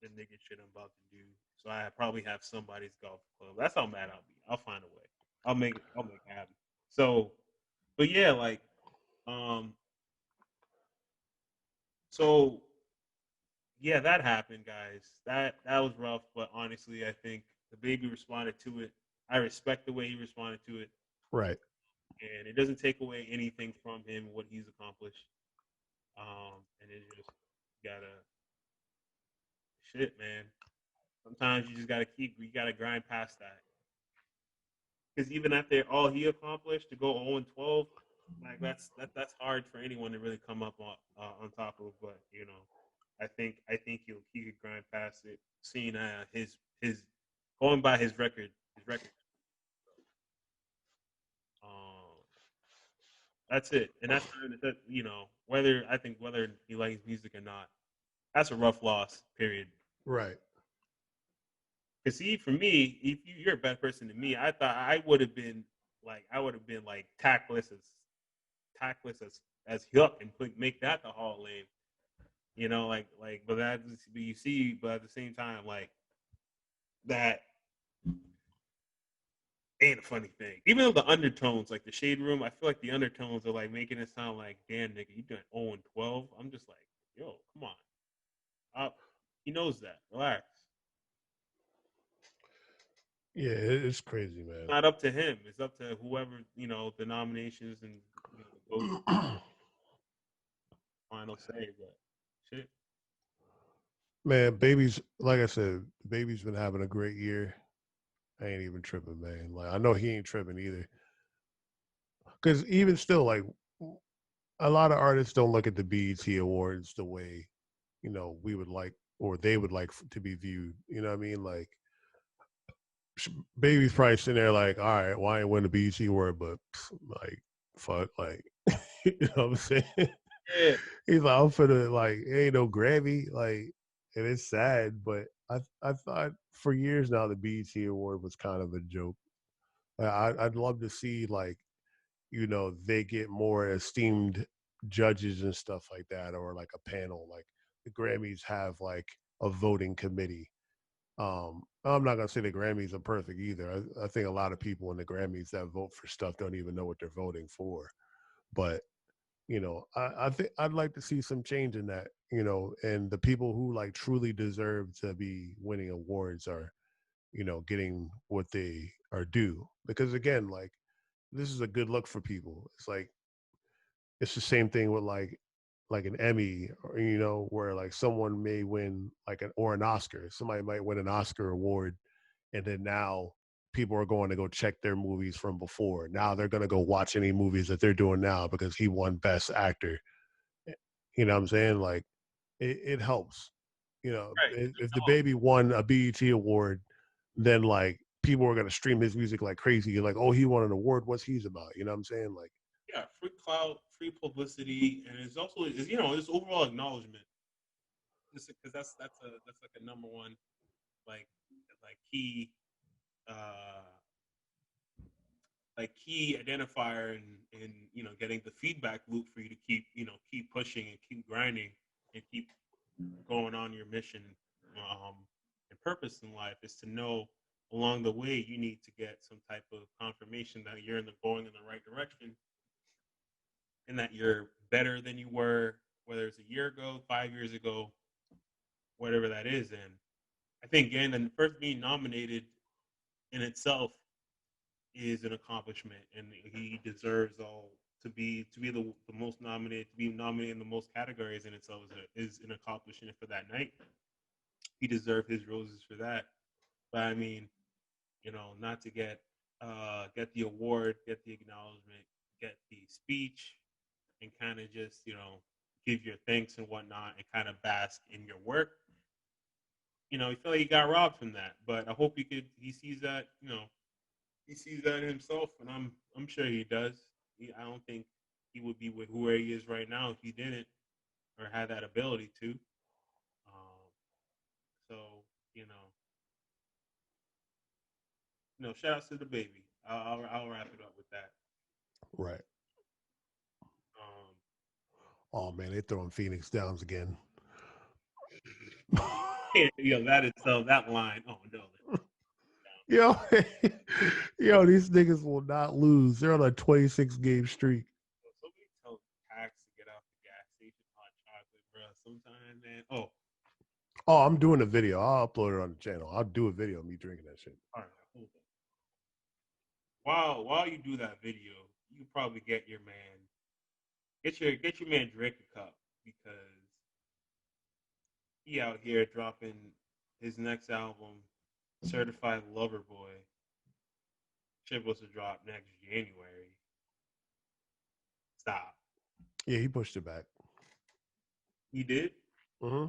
the nigga shit I'm about to do. So I probably have somebody's golf club. That's how mad I'll be. I'll find a way. I'll make it happen. So, but yeah, like, um, so yeah, that happened, guys. That was rough, but honestly, I think the baby responded to it. I respect the way he responded to it, Right. and it doesn't take away anything from him what he's accomplished. And it just gotta shit, man. Sometimes you just gotta grind past that. Because even after all he accomplished to go 0-12, like that's hard for anyone to really come up on top of. But I think he could grind past it. Seeing his going by his record. Um, that's it, and that's whether he likes music or not, that's a rough loss. Period. Right. Cause see, for me, if you're a better person than me, I thought I would have been like tactless as Hook and make that the Hall of Fame. But at the same time, like that ain't a funny thing. Even though the undertones, like the Shade Room, I feel like the undertones are like making it sound like, damn nigga, you doing 0-12. I'm just like, yo, come on. He knows that. Relax. Yeah, it's crazy, man. Not up to him. It's up to whoever, the nominations and the votes final say. But shit. Man, baby's like I said, baby's been having a great year. I ain't even tripping, man. Like I know he ain't tripping either. Because even still, like a lot of artists don't look at the BET Awards the way we would like or they would like to be viewed. You know what I mean? Like baby's probably sitting there like, all right, why ain't win the BET Award? But like, fuck, like, you know what I'm saying? Yeah. He's like, I'm finna like, ain't no Grammy, like, and it's sad, but I thought for years now the BET Award was kind of a joke. I'd love to see like they get more esteemed judges and stuff like that, or like a panel. Like the Grammys have like a voting committee. I'm not gonna say the Grammys are perfect either. I think a lot of people in the Grammys that vote for stuff don't even know what they're voting for. But I think I'd like to see some change in that. And the people who like truly deserve to be winning awards are, getting what they are due. Because again, like this is a good look for people. It's like it's the same thing with like an Emmy, or where like someone may win like an Oscar. Somebody might win an Oscar award, and then now people are going to go check their movies from before. Now they're going to go watch any movies that they're doing now because he won Best Actor. You know what I'm saying? Like it helps. Right. If DaBaby won a BET award, then like people are going to stream his music like crazy. You're like, oh, he won an award. What's he's about? You know what I'm saying? Like, Yeah, free clout, free publicity, and it's also it's overall acknowledgement. Because that's like a number one like key uh key identifier in getting the feedback loop for you to keep pushing and keep grinding and keep going on your mission um and purpose in life is to know along the way you need to get some type of confirmation that you're going in the right direction and that you're better than you were, whether it's a year ago, 5 years ago, whatever that is. And I think again, the first being nominated in itself is an accomplishment, and he deserves all the most nominated, to be nominated in the most categories in itself is an accomplishment for that night. He deserved his roses for that. But I mean, not to get the award, get the acknowledgement, get the speech, and kind of just give your thanks and whatnot, and kind of bask in your work. You feel like he got robbed from that. But I hope he sees that. He sees that in himself, and I'm sure he does. I don't think he would be with where he is right now if he didn't or had that ability to. So you know, shout outs to DaBaby. I'll wrap it up with that. right. Um, Oh man, they throwing Phoenix Downs again. that itself, that line. Oh no. Yo, yo, these niggas will not lose. They're on a 26 game streak. Somebody tell Pax to get out the gas station hot chocolate, bro. Sometime, man. Oh, Oh, I'm doing a video. I'll upload it on the channel. I'll do a video of me drinking that shit. all right, hold on. While you do that video, you probably get your man drink a cup because he out here dropping his next album, Certified Lover Boy. Shit supposed to drop next January. Stop. Yeah, he pushed it back. He did? Hmm.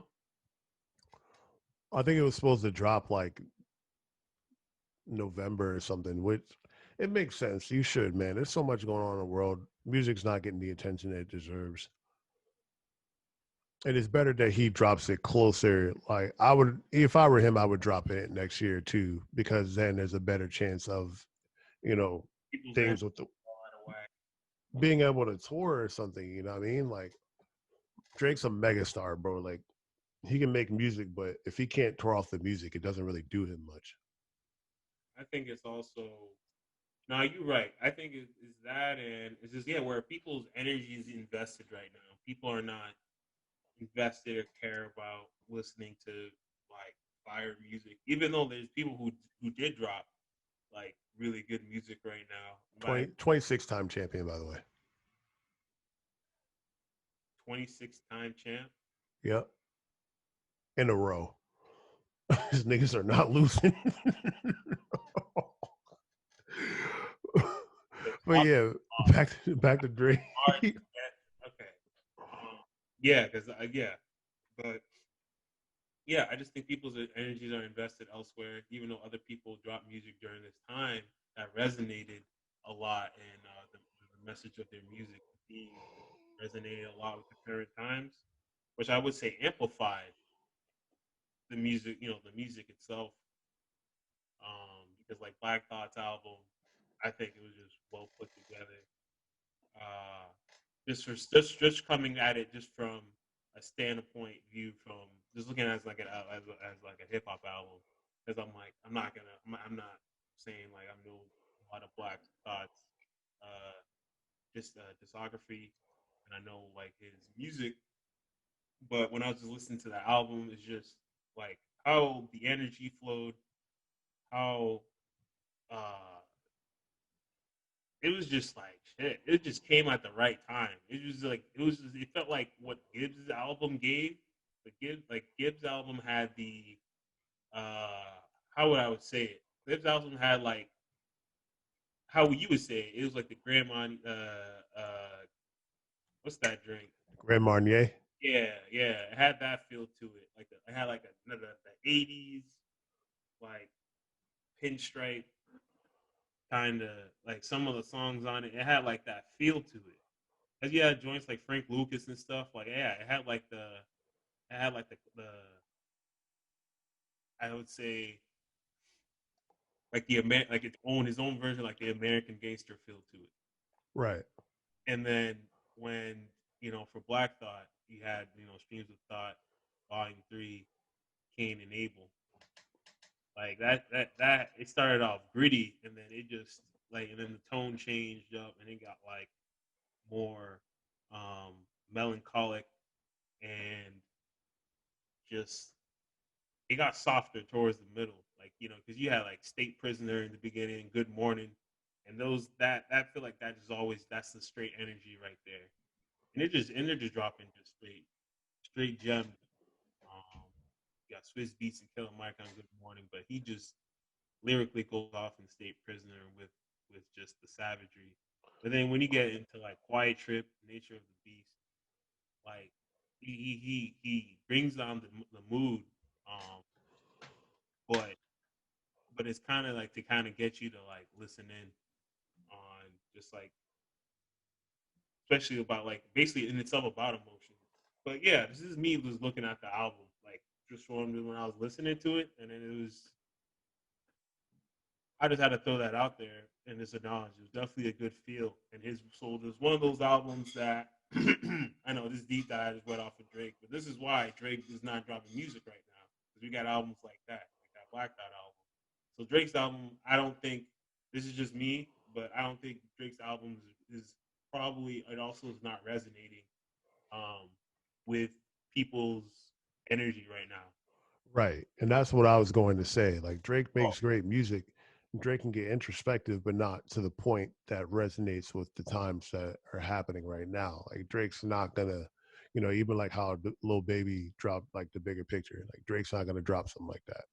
I think it was supposed to drop like November or something, which it makes sense. You should, man. There's so much going on in the world. Music's not getting the attention it deserves. And it's better that he drops it closer. Like I would, if I were him, I would drop it next year too, because then there's a better chance of, you know, People's end things with the all out of whack. being able to tour or something. You know what I mean? Like Drake's a megastar, bro. Like he can make music, but if he can't tour off the music, it doesn't really do him much. I think it's also no, you're right. I think it's that, and it's just yeah, where people's energy is invested right now. People are not invested or care about listening to like fire music, even though there's people who did drop like really good music right now. By 26 time champion, by the way. 26-time champ. Yep, in a row. These niggas are not losing. But yeah, back to Drake. Okay. Yeah, because yeah, but yeah, I just think people's energies are invested elsewhere. Even though other people drop music during this time that resonated a lot, and the message of their music being resonated a lot with the current times, which I would say amplified the music. The music itself, because like Black Thought's album, I think it was just well put together. Uh, just coming at it just from a standpoint view from just looking at it as like a hip hop album, because I'm not saying like I know a lot of Black Thought's uh, just discography, and I know like his music, but when I was just listening to the album, it's just like how the energy flowed, how uh it was just like shit. It just came at the right time. It felt like what Gibbs' album gave. Gibbs' album had the how would I would say it? Gibbs' album had like how you would say it. It was like the grandma what's that drink? Grand Marnier. Yeah, yeah. It had that feel to it. It had like the 80s like pinstripe kind of like some of the songs on it. It had like that feel to it. Cause you had joints like Frank Lucas and stuff. Like yeah, it had like the I would say like like its own his own version, like the American gangster feel to it. Right. And then when for Black Thought, you had Streams of Thought, Volume 3, Cain and Abel. Like that it started off gritty, and then it just like and then the tone changed up, and it got like more um melancholic and just it got softer towards the middle, like because you had like State Prisoner in the beginning, Good Morning, and those that feel like that is always that's the straight energy right there, and they're just dropping just straight gems. Um, you got Swiss Beats and Killer Mike on Good Morning, but he just lyrically goes off in State Prisoner with just the savagery. But then when you get into like Quiet Trip, Nature of the Beast, like he brings on the mood, um, but it's kind of like to kind of get you to like listen in on just like especially about like basically in itself about emotion. But yeah, this is me just looking at the album like just from when I was listening to it, and then it was I just had to throw that out there in this knowledge. It was definitely a good feel, and his soul is one of those albums that I know this deep dive just went off of Drake, but this is why Drake is not dropping music right now because we got albums like that Black Dot album. So Drake's album, I don't think this is just me, but I don't think Drake's album is probably it also is not resonating um, with people's energy right now. Right. And that's what I was going to say. Like Drake Oh, makes great music. Drake can get introspective, but not to the point that resonates with the times that are happening right now. Like Drake's not gonna, even like how Lil Baby dropped like the bigger picture. Like Drake's not gonna drop something like that.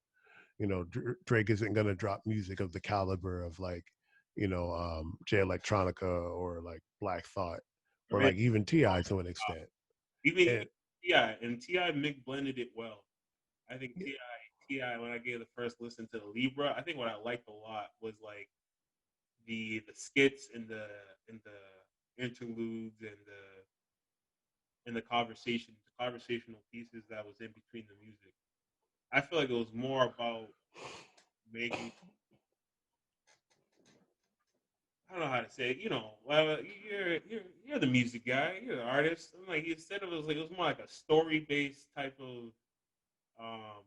Drake isn't gonna drop music of the caliber of like, Jay Electronica or like Black Thought Or or maybe like even Ti to an extent. even And Ti and Ti Mick blended it well. I think Ti when I gave the first listen to the Libra, I think what I liked a lot was like the skits and the interludes and the conversational pieces that was in between the music. I feel like it was more about making. I don't know how to say it. Well, you're the music guy. You're the artist. I'm like instead of it was more like a story based type of. Um,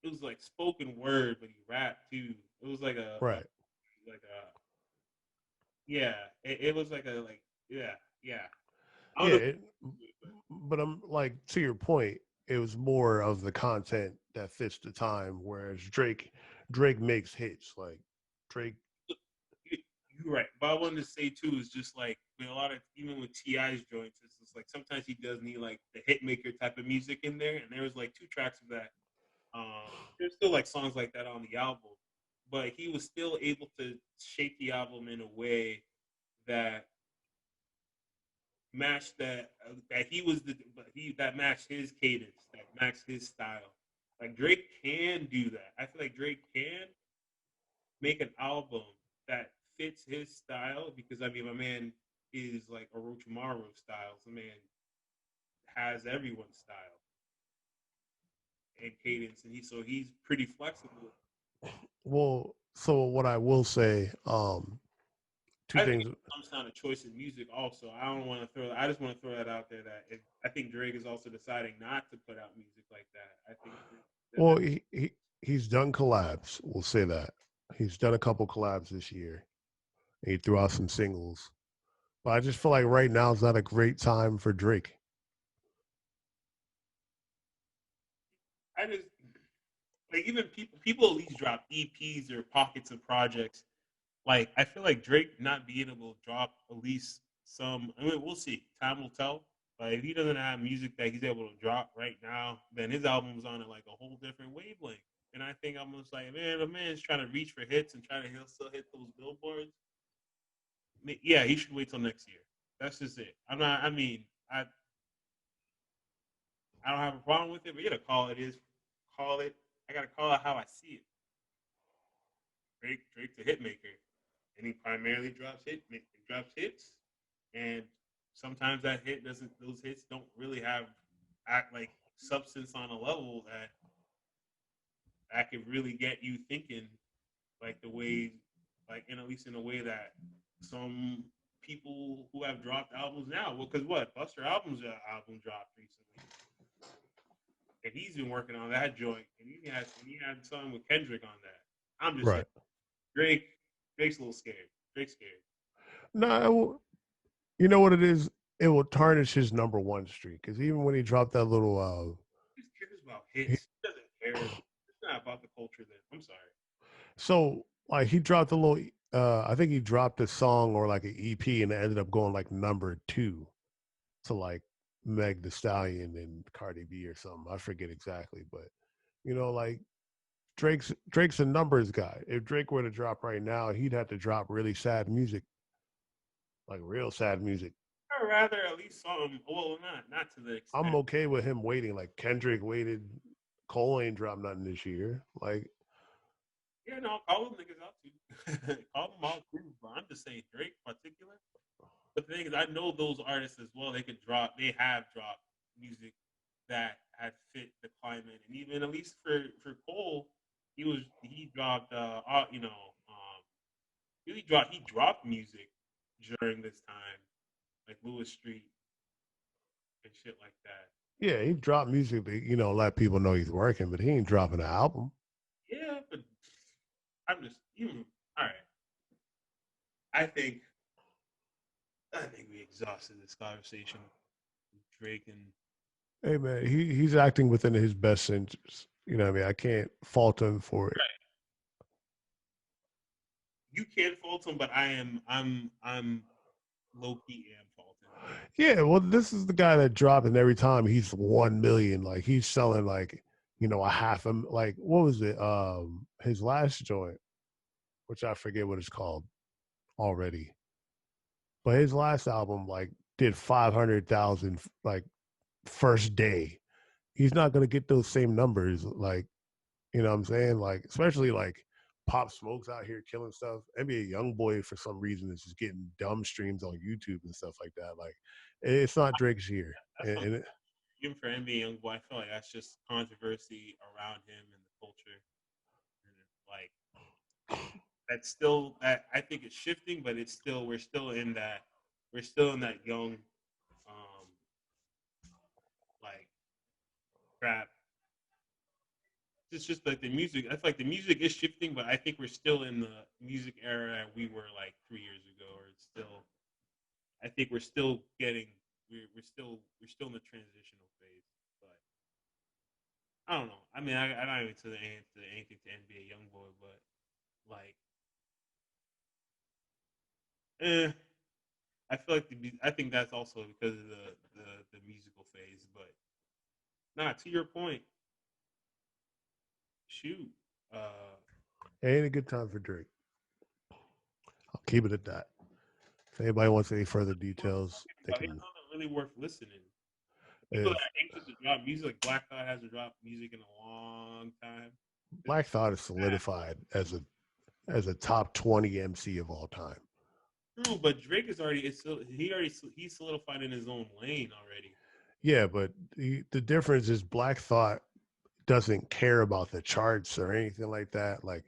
it was like spoken word, but he rapped too. It was right. like a yeah. It was like a like yeah yeah. I don't Yeah, know. but I'm like to your point, it was more of the content that fits the time, whereas Drake makes hits. Like Drake, You're right. But I wanted to say too is just like with a lot of even with Ti's joints, it's just like sometimes he does need like the hit maker type of music in there, and there was like two tracks of that. There's still like songs like that on the album, but he was still able to shape the album in a way that matched that he was the but he that matched his cadence, that matched his style. Like Drake can do that. I feel like Drake can make an album that fits his style because I mean my man is like Orochimaru style. So man has everyone's style and cadence, and he's pretty flexible. well, so what I will say, two I think things. it comes down to choice of music. Also, I don't want to throw. I just want to throw that out there that I think Drake is also deciding not to put out music like that. I think Well, he's done collabs. We'll say that he's done a couple collabs this year. He threw out some singles, but I just feel like right now is not a great time for Drake. I just like even people at least drop EPs or pockets of projects. Like I feel like Drake not being able to drop at least some. I mean, we'll see. Time will tell. But if he doesn't have music that he's able to drop right now, then his album's on like a whole different wavelength. And I think I'm just like, man, the man's trying to reach for hits and trying to he'll still hit those billboards. Yeah, he should wait till next year. That's just it. I'm not. I mean, I don't have a problem with it, but you gotta call it is. Call it. I gotta call it how I see it. Drake's a hit maker, and he primarily drops hits, and sometimes that hit doesn't. Those hits don't really have act like substance on a level that could really get you thinking like the way, like in at least in a way that some people who have dropped albums now. Well, because what Buster album dropped recently, and he's been working on that joint, and he had something with Kendrick on that. I'm just saying, Right. Drake Drake's a little scared. Drake's scared. No, you know what it is? It will tarnish his number one streak because even when he dropped that little, He just cares about he, hits. He doesn't care. It's not about the culture. Then I'm sorry. so like he dropped a little. I think he dropped a song or like an EP and it ended up going like number two to like Meg The Stallion and Cardi B or something. I forget exactly, but like Drake's a numbers guy. If Drake were to drop right now, he'd have to drop really sad music, like real sad music. I'd rather at least something. Well, not to the I'm extent. okay with him waiting. Like Kendrick waited. Cole ain't dropped nothing this year. Like, Yeah, no, call them niggas out too. Call them all too. But I'm just saying Drake in particular. But the thing is, I know those artists as well. They could drop. They have dropped music that had fit the climate, and even at least for Cole, he dropped. He dropped music during this time, like Lewis Street and shit like that. yeah, he dropped music to let people know he's working, but he ain't dropping an album. Yeah, but I'm just even all right. I think I think we exhausted this conversation with Drake and Hey man, he's acting within his best interest. You know what I mean? I can't fault him for it. right. You can't fault him, but I'm low key am faulting Yeah, well, this is the guy that dropped, and every time he's 1 million. Like he's selling like a half a like what was it? His last joint, which I forget what it's called already, but his last album like did 500,000 like first day. He's not gonna get those same numbers. Like what I'm saying? Like especially like Pop Smoke's out here killing stuff. NBA YoungBoy for some reason is just getting dumb streams on YouTube and stuff like that. Like it's not Drake's year, That's and, not and it, even for NBA YoungBoy. I feel like that's just controversy around him and the culture. And like that's still I think it's shifting, but it's still we're still in that young um like trap. It's just like the music. I feel like the music is shifting, but I think we're still in the music era we were like 3 years ago, or it's still. I think we're still getting we're still in the transitional phase, but I don't know. I mean, I'm not even to anything to NBA YoungBoy, but like, eh, I feel like I think that's also because of the musical phase. But to your point, shoot, uh, ain't a good time for Drake. I'll keep it at that. If anybody wants any further details, they it's can. not really worth listening. People that If are anxious to drop music, like Black Thought hasn't dropped music in a long time. It's Black Thought is solidified as a top 20 MC of all time. true, but Drake is already he's solidified in his own lane already. Yeah, but the difference is Black Thought doesn't care about the charts or anything like that. Like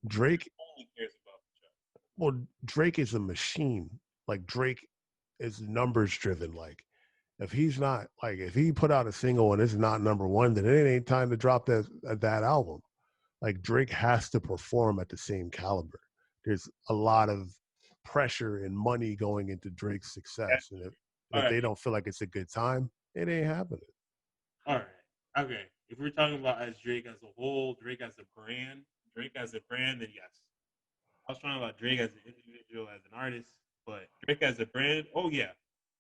Drake, Only cares about the chart. well, Drake is a machine. Like Drake is numbers driven. Like if he put out a single and it's not number one, then it ain't time to drop that album. Like Drake has to perform at the same caliber. There's a lot of pressure and money going into Drake's success, and All if right, they don't feel like it's a good time, it ain't happening. all right, okay. If we're talking about as Drake as a whole, Drake as a brand, then yes. I was talking about Drake as an individual, as an artist, but Drake as a brand, oh yeah,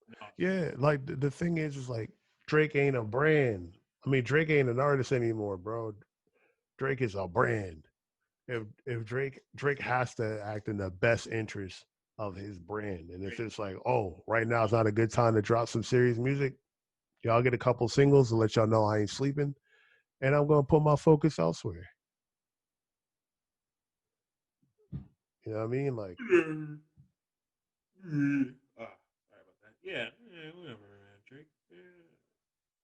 no, Yeah, like the thing is like Drake ain't a brand. I mean, Drake ain't an artist anymore, bro. Drake is a brand. If Drake has to act in the best interest of his brand, and if it's like, oh, right now is not a good time to drop some serious music, y'all get a couple singles to let y'all know I ain't sleeping, and I'm gonna put my focus elsewhere. You know what I mean? Like, sorry about that. Yeah, yeah, whatever, man. Drake, yeah,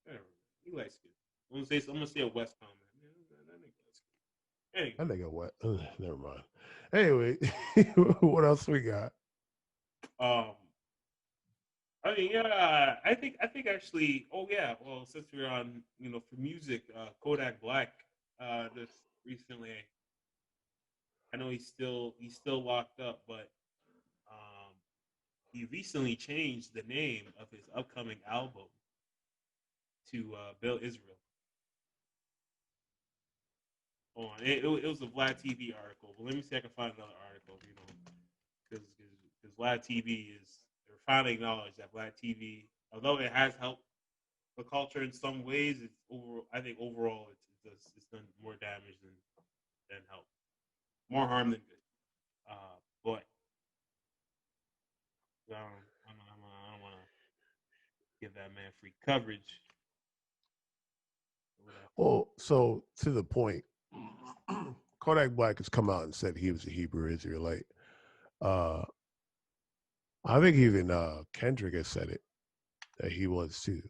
whatever. He likes skin. I'm gonna say a West comment. Yeah, that nigga likes skin. Anyway, that nigga what? Never mind. Anyway, what else we got? um, I mean, yeah, I think actually, oh yeah, well, since we're on, for music, Kodak Black, just recently, I know he's still locked up, but um, he recently changed the name of his upcoming album to Bill Israel. On it was a Vlad TV article, but let me see if I can find another article. Because Vlad TV is they're finally acknowledged that Vlad TV, although it has helped the culture in some ways, I think overall it's done more damage than help, more harm than good. But I don't want to give that man free coverage. Well, so to the point, Kodak Black has come out and said he was a Hebrew Israelite. Uh, I think even Kendrick has said it that he was too.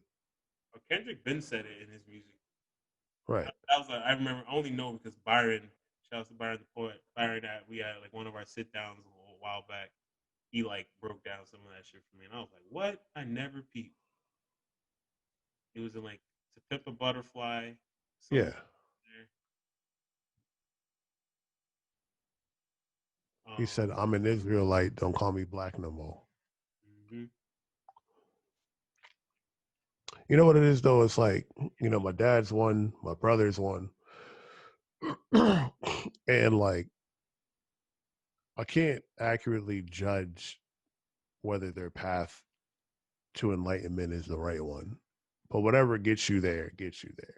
Kendrick Ben said it in his music. Right. I remember I only know because Byron, shout out to Byron the poet, Byron that we had like one of our sit downs a while back. He like broke down some of that shit for me, and I was like, "What? I never peeped." It was in like To Pimp a Butterfly, Yeah. somewhere there. He said, I'm an Israelite. Don't call me black no more. Mm-hmm. You know what it is, though? It's like, my dad's one, my brother's one. And like, I can't accurately judge whether their path to enlightenment is the right one. But whatever gets you there, gets you there.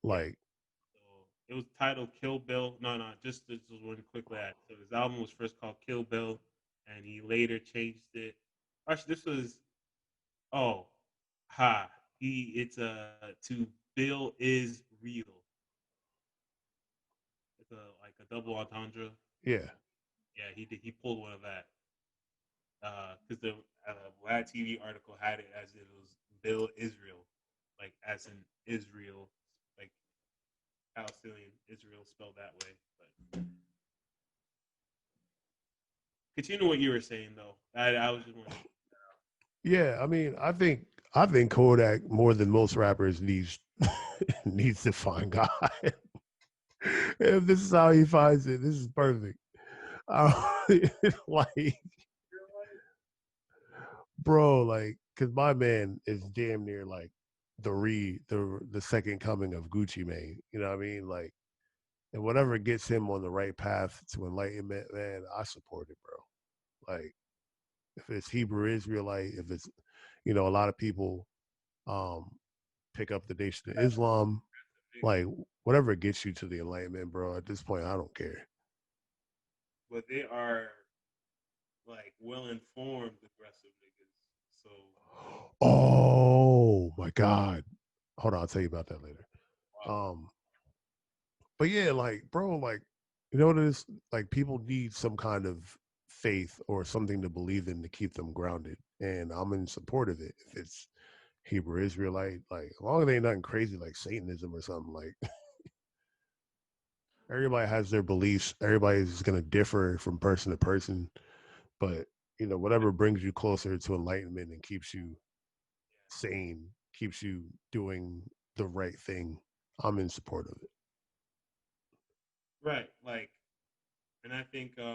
Yeah. Like, So it was titled Kill Bill. No, no, just this was one quick lad. So his album was first called Kill Bill, and he later changed it. Actually, this was oh, ha. He it's to Bill is real. It's a like a double entendre. yeah. Yeah, he did. He pulled one of that. Because the Vlad TV article had it as it was Bill Israel, like as in Israel, like Palestinian Israel spelled that way. But continue what you were saying though. I was just wondering. Yeah, I mean, I think Kodak more than most rappers needs needs to find God. If this is how he finds it, this is perfect. Uh, like, bro, like, cause my man is damn near like the second coming of Gucci Mane. You know what I mean? Like, and whatever gets him on the right path to enlightenment, man, I support it, bro. Like, if it's Hebrew Israelite, if it's, a lot of people um pick up the Nation of Islam, like whatever gets you to the enlightenment, bro. At this point, I don't care. But they are like well informed aggressive niggas. So Oh my God. Hold on, I'll tell you about that later. wow. Um, but yeah, like, bro, like, you know what it is? Like, people need some kind of faith or something to believe in to keep them grounded. And I'm in support of it. If it's Hebrew Israelite, like, as long as they ain't nothing crazy like Satanism or something, like, everybody has their beliefs. Everybody's going to differ from person to person. But, whatever brings you closer to enlightenment and keeps you sane, keeps you doing the right thing, I'm in support of it. Right. Like, and I think what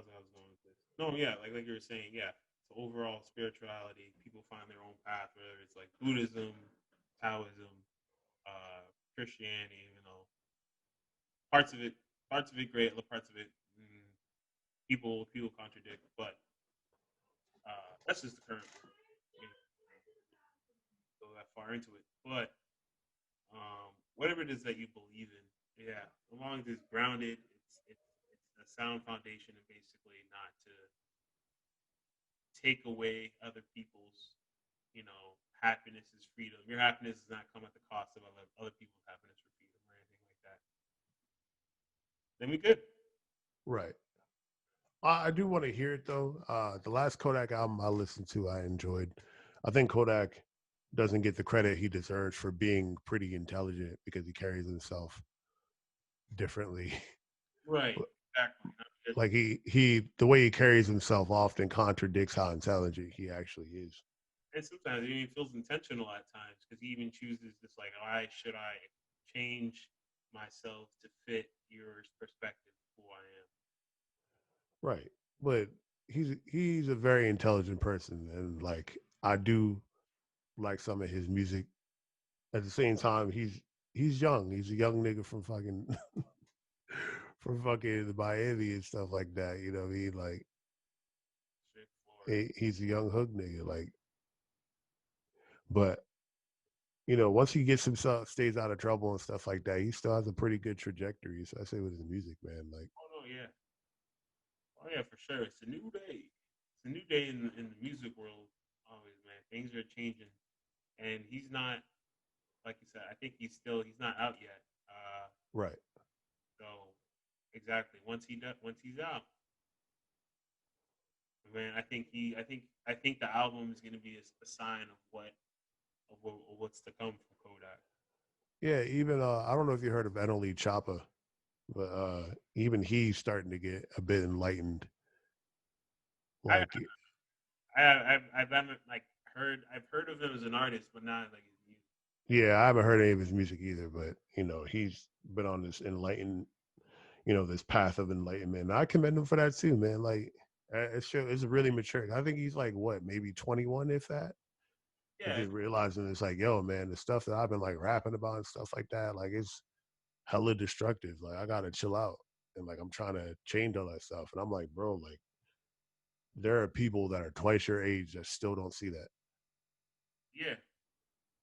I was going with this. No, yeah, like you were saying, yeah. So overall spirituality, people find their own path, whether it's like Buddhism, Taoism, Christianity, parts of it, great, other parts of it, people contradict, but that's just the current. You know, go that far into it, but whatever it is that you believe in, yeah, as long as it's grounded, it's a sound foundation, and basically not to take away other people's, happiness is freedom. Your happiness does not come at the cost of other people's happiness or freedom or anything like that. Then we good. Right. I do want to hear it though. The last Kodak album I listened to, I enjoyed. I think Kodak doesn't get the credit he deserves for being pretty intelligent because he carries himself differently. Right. Exactly. Like the way he carries himself often contradicts how intelligent he actually is. And sometimes it even feels intentional at times because he even chooses this like, why should I change myself to fit your perspective of who I am? Right. But he's a very intelligent person, and like I do like some of his music. At the same time, he's young. He's a young nigga from fucking from fucking Miami and stuff like that. You know what I mean? Like Straightforward. he's a young hood nigga. Like, but once he gets himself stays out of trouble and stuff like that, he still has a pretty good trajectory. So I say with his music, man. Like, Oh no, yeah. Oh yeah, for sure. It's a new day. It's a new day in the music world. Always, man. Things are changing, and he's not like you said. I think he's not out yet. right. So exactly. Once he's out, man. I think the album is going to be a sign of what's to come from Kodak. Yeah. Even I don't know if you heard of Annalie Choppa, but even he's starting to get a bit enlightened. I Like, I've haven't like I've heard of him as an artist, but not like his music. yeah, I haven't heard any of his music either, but he's been on this this path of enlightenment. And I commend him for that too, man. Like, it's really mature. I think he's like what, maybe 21, if that. And Yeah, just realizing it's like, yo, man, the stuff that I've been like rapping about and stuff like that, like hella destructive. Like I gotta chill out. And like I'm trying to change all that stuff. And I'm like, bro, like there are people that are twice your age that still don't see that. Yeah,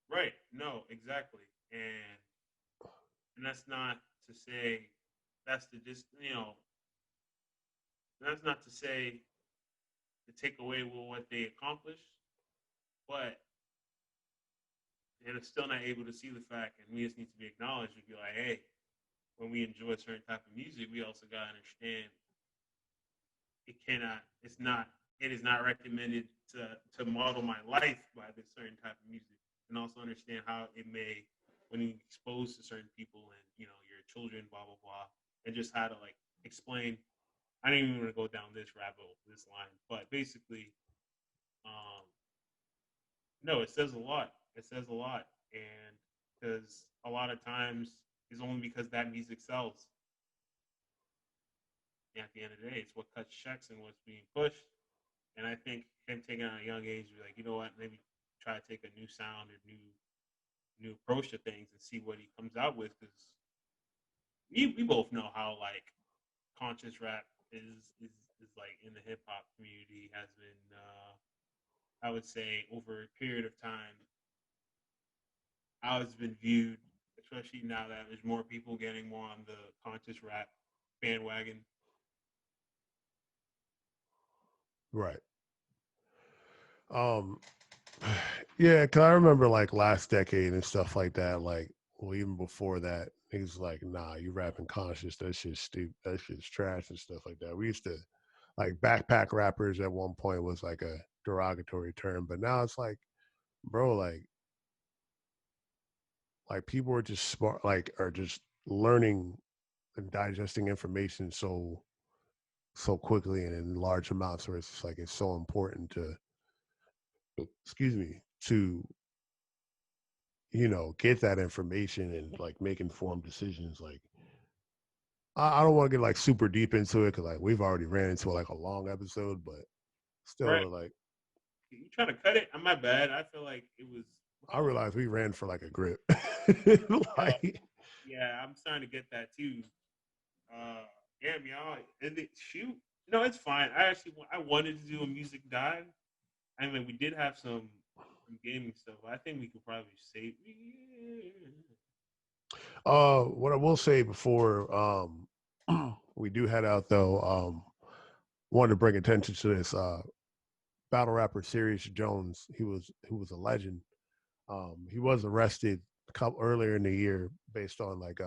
right. No, exactly. And that's not to say that's to just that's not to say to take away what they accomplished, but they're still not able to see the fact, and we just need to be acknowledged and be like, hey, when we enjoy a certain type of music, we also gotta understand it cannot, it's not, it is not recommended to model my life by this certain type of music, and also understand how it may, when you expose to certain people and your children, blah blah blah, and just how to like explain. I didn't even want to go down this rabbit hole, this line, but basically, um, no, it says a lot. It says a lot, and because a lot of times it's only because that music sells. And at the end of the day, it's what cuts checks and what's being pushed. And I think him taking it at a young age, be like, you know what, maybe try to take a new sound or new approach to things and see what he comes out with. Because we both know how like conscious rap is like in the hip hop community has been. I would say over a period of time, how it's been viewed, especially now that there's more people getting more on the conscious rap bandwagon. Right. Um yeah, cause I remember like last decade and stuff like that, like well even before that, niggas like, nah, you rapping conscious, that shit's stupid, that shit's trash and stuff like that. We used to like backpack rappers at one point was like a derogatory term, but now it's like, bro, like people are just smart, like are just learning and digesting information so quickly and in large amounts where it's just like it's so important to excuse me to get that information and like make informed decisions. Like I don't want to get like super deep into it because like we've already ran into like a long episode, but Right. still like You trying to cut it? I'm my bad. I feel like it was. I Oh, realized we ran for like a grip. yeah, Like yeah. I'm starting to get that too. Uh, Damn, y'all. Shoot. No, it's fine. I wanted to do a music dive. I mean, we did have some gaming stuff. I think we could probably save. what I will say before we do head out though, wanted to bring attention to this battle rapper Sirius Jones. He was a legend. He was arrested a couple earlier in the year based on like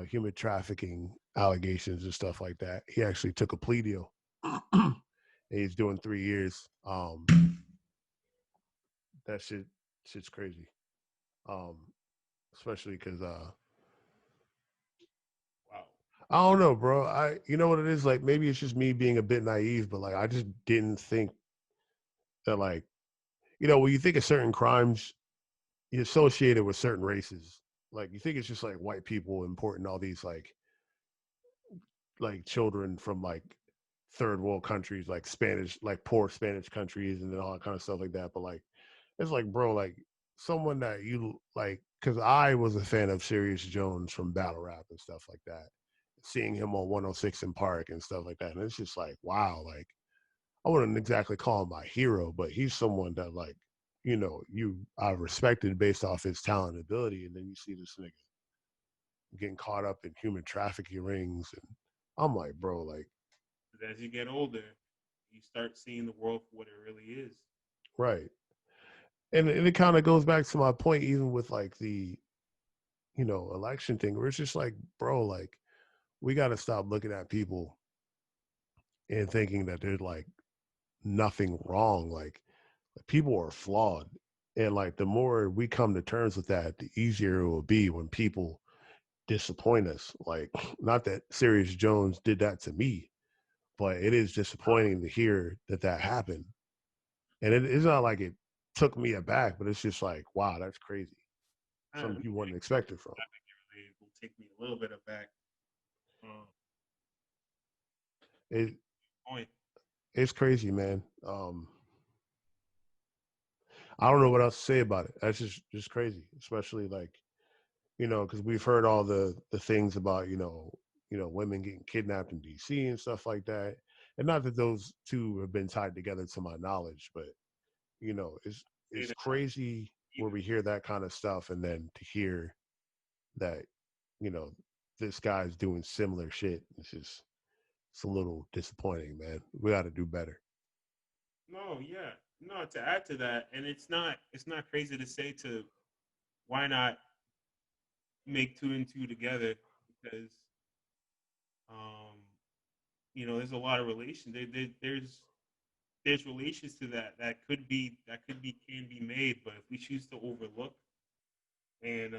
human trafficking allegations and stuff like that. He actually took a plea deal. And he's doing 3 years. That shit's crazy. Um, Especially because Wow. I don't know, bro. You know what it is, like maybe it's just me being a bit naive, but like I just didn't think that like when you think of certain crimes, you associate it with certain races. Like you think it's just like white people importing all these like children from like third world countries, like Spanish, like poor Spanish countries, and then all that kind of stuff like that. But like, it's like, bro, like someone that you like, because I was a fan of Sirius Jones from battle rap and stuff like that. Seeing him on 106 in Park and stuff like that, and it's just like, wow, like I wouldn't exactly call him my hero, but he's someone that like, I respected based off his talent and ability, and then you see this nigga getting caught up in human trafficking rings, and I'm like, bro, like, As you get older, you start seeing the world for what it really is. right. And it kind of goes back to my point, even with like the election thing, where it's just like, bro, like we got to stop looking at people and thinking that there's like nothing wrong. Like people are flawed, and like the more we come to terms with that, the easier it will be when people disappoint us. Like, not that Sirius Jones did that to me, but it is disappointing to hear that happened. And it's not like it took me aback, but it's just like, wow, that's crazy. Let Something me you tell you, wouldn't expect it from. I think it will take me a little bit of back. Um, It Point. it's crazy, man. I don't know what else to say about it. That's just crazy, especially like because we've heard all the things about women getting kidnapped in DC and stuff like that. And not that those two have been tied together to my knowledge, but it's Say it's that crazy where either. we hear that kind of stuff, and then to hear that you know this guy's doing similar shit. It's a little disappointing, man. We got to do better. No, yeah, no. To add to that, and it's not crazy to say to why not make two and two together because um there's a lot of relations. There's relations to that can be made, but if we choose to and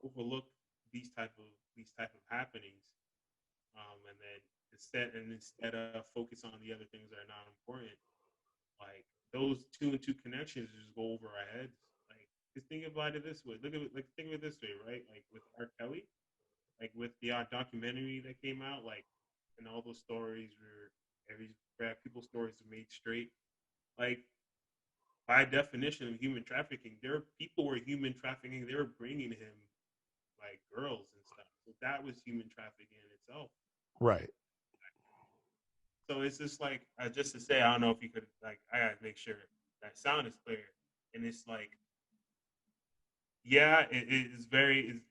overlook these type of happenings, and then instead of focus on the other things that are not important, like those two and two connections just go over our heads. Like, just think about it this way. Look at it, like think of it this way, right? Like with R. Kelly, like with the documentary that came out, like, and all those stories where people's stories are made straight. Like, by definition of human trafficking, there people were human trafficking. They were bringing him like girls and stuff. So that was human trafficking in itself. Right. So it's just like just to say, I don't know if you could like. I gotta make sure that sound is clear. And it's like, yeah, it is very.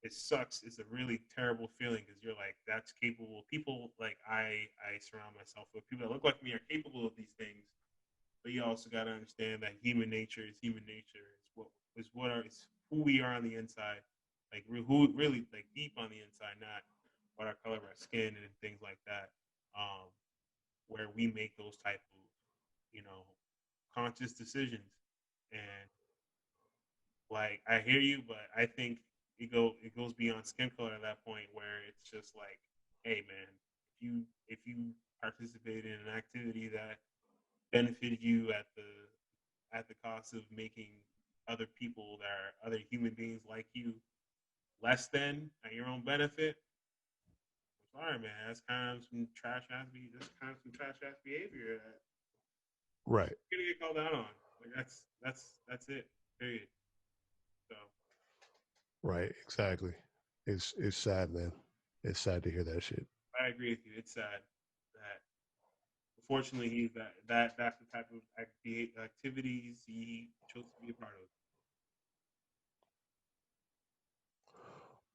It sucks. It's a really terrible feeling because you're like, that's capable. People like I surround myself with people that look like me are capable of these things. But you also got to understand that human nature is human nature. It's who we are on the inside, like who really like deep on the inside, not what our color of our skin and things like that. Um, where we make those type of you know conscious decisions, and like I hear you, but I think it goes beyond skin color at that point where it's just like, hey man, if you participate in an activity that benefited you at the cost of making other people that are other human beings like you less than at your own benefit. I'm sorry, man. That's kind of some trash ass. That's kind of some trash ass behavior that Right. you're gonna get called out on. Like that's it. Period. So Right. Exactly. It's sad, man. It's sad to hear that shit. I agree with you. It's sad that unfortunately that's the type of activities he chose to be a part of.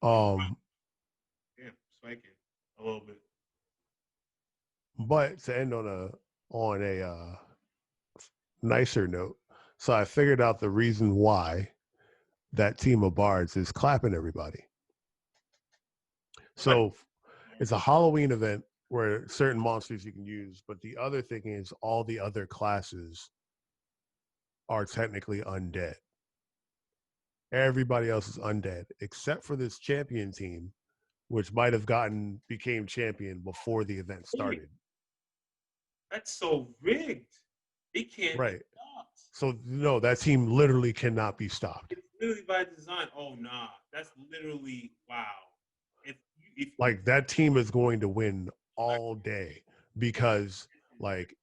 Um, Yeah, spiking a little bit. but to end on a nicer note, so I figured out the reason why that team of bards is clapping everybody. What? So it's a Halloween event where certain monsters you can use, but the other thing is all the other classes are technically undead. Everybody else is undead except for this champion team, which might have became champion before the event Wait, started. that's so rigged. It can't be Right. stopped. So no, that team literally cannot be stopped. It's literally by design. Oh nah, that's literally wow. If you Like that team is going to win all day because like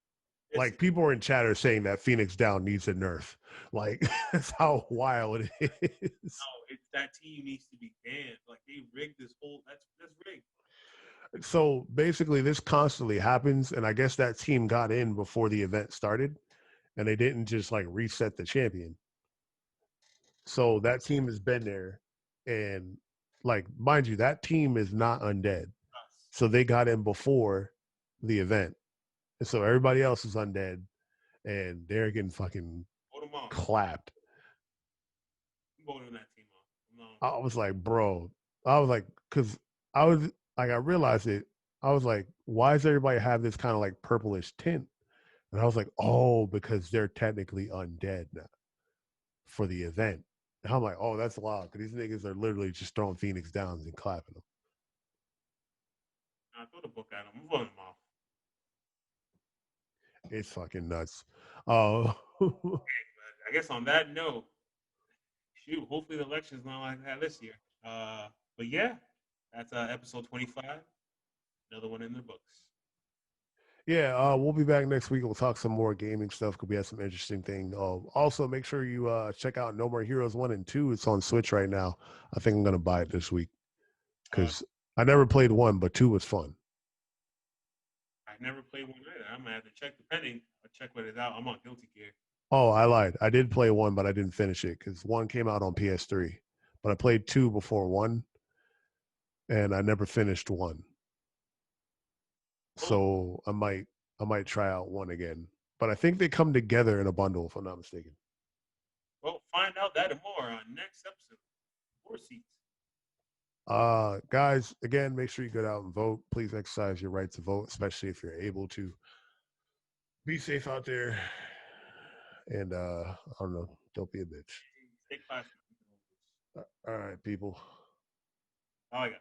this is people in chat are saying that Phoenix Down needs a nerf. Like that's how wild it is. no, it's that team needs to be banned. Like they rigged this whole. That's rigged. So basically this constantly happens, and I guess that team got in before the event started, and they didn't just like reset the champion. So that team has been there, and like mind you, that team is not undead. Us. So they got in before the event. And so everybody else is undead, and they're getting fucking Vote them off. clapped. Vote on that team off. No, I was like, bro, I was like, because I was like, I realized it. I was like, why does everybody have this kind of like purplish tint? And I was like, oh, because they're technically undead now for the event. And I'm like, oh, that's wild. Because these niggas are literally just throwing Phoenix Downs and clapping them. nah, throw the book at them. I'm voting them off. It's fucking nuts. Oh, But I guess on that note, shoot. Hopefully the election's not like that this year. But yeah, that's episode 25. Another one in the books. Yeah, we'll be back next week. We'll talk some more gaming stuff because we had some interesting thing. Also, make sure you check out No More Heroes 1 and 2. It's on Switch right now. I think I'm going to buy it this week Uh, because I never played 1, but 2 was fun. I never played one either. I'm gonna have to check depending. I'll check what it's out. I'm on Guilty Gear. Oh, I lied. I did play 1, but I didn't finish it because 1 came out on PS3. But I played 2 before 1, and I never finished 1. Well, So I might try out 1 again. But I think they come together in a bundle, if I'm not mistaken. well, find out that and more on next episode. FloorSeats. Guys, again, make sure you get out and vote. Please exercise your right to vote, especially if you're able to. Be safe out there, and I don't know, don't be a bitch. Take class. All right, people. Oh, I got.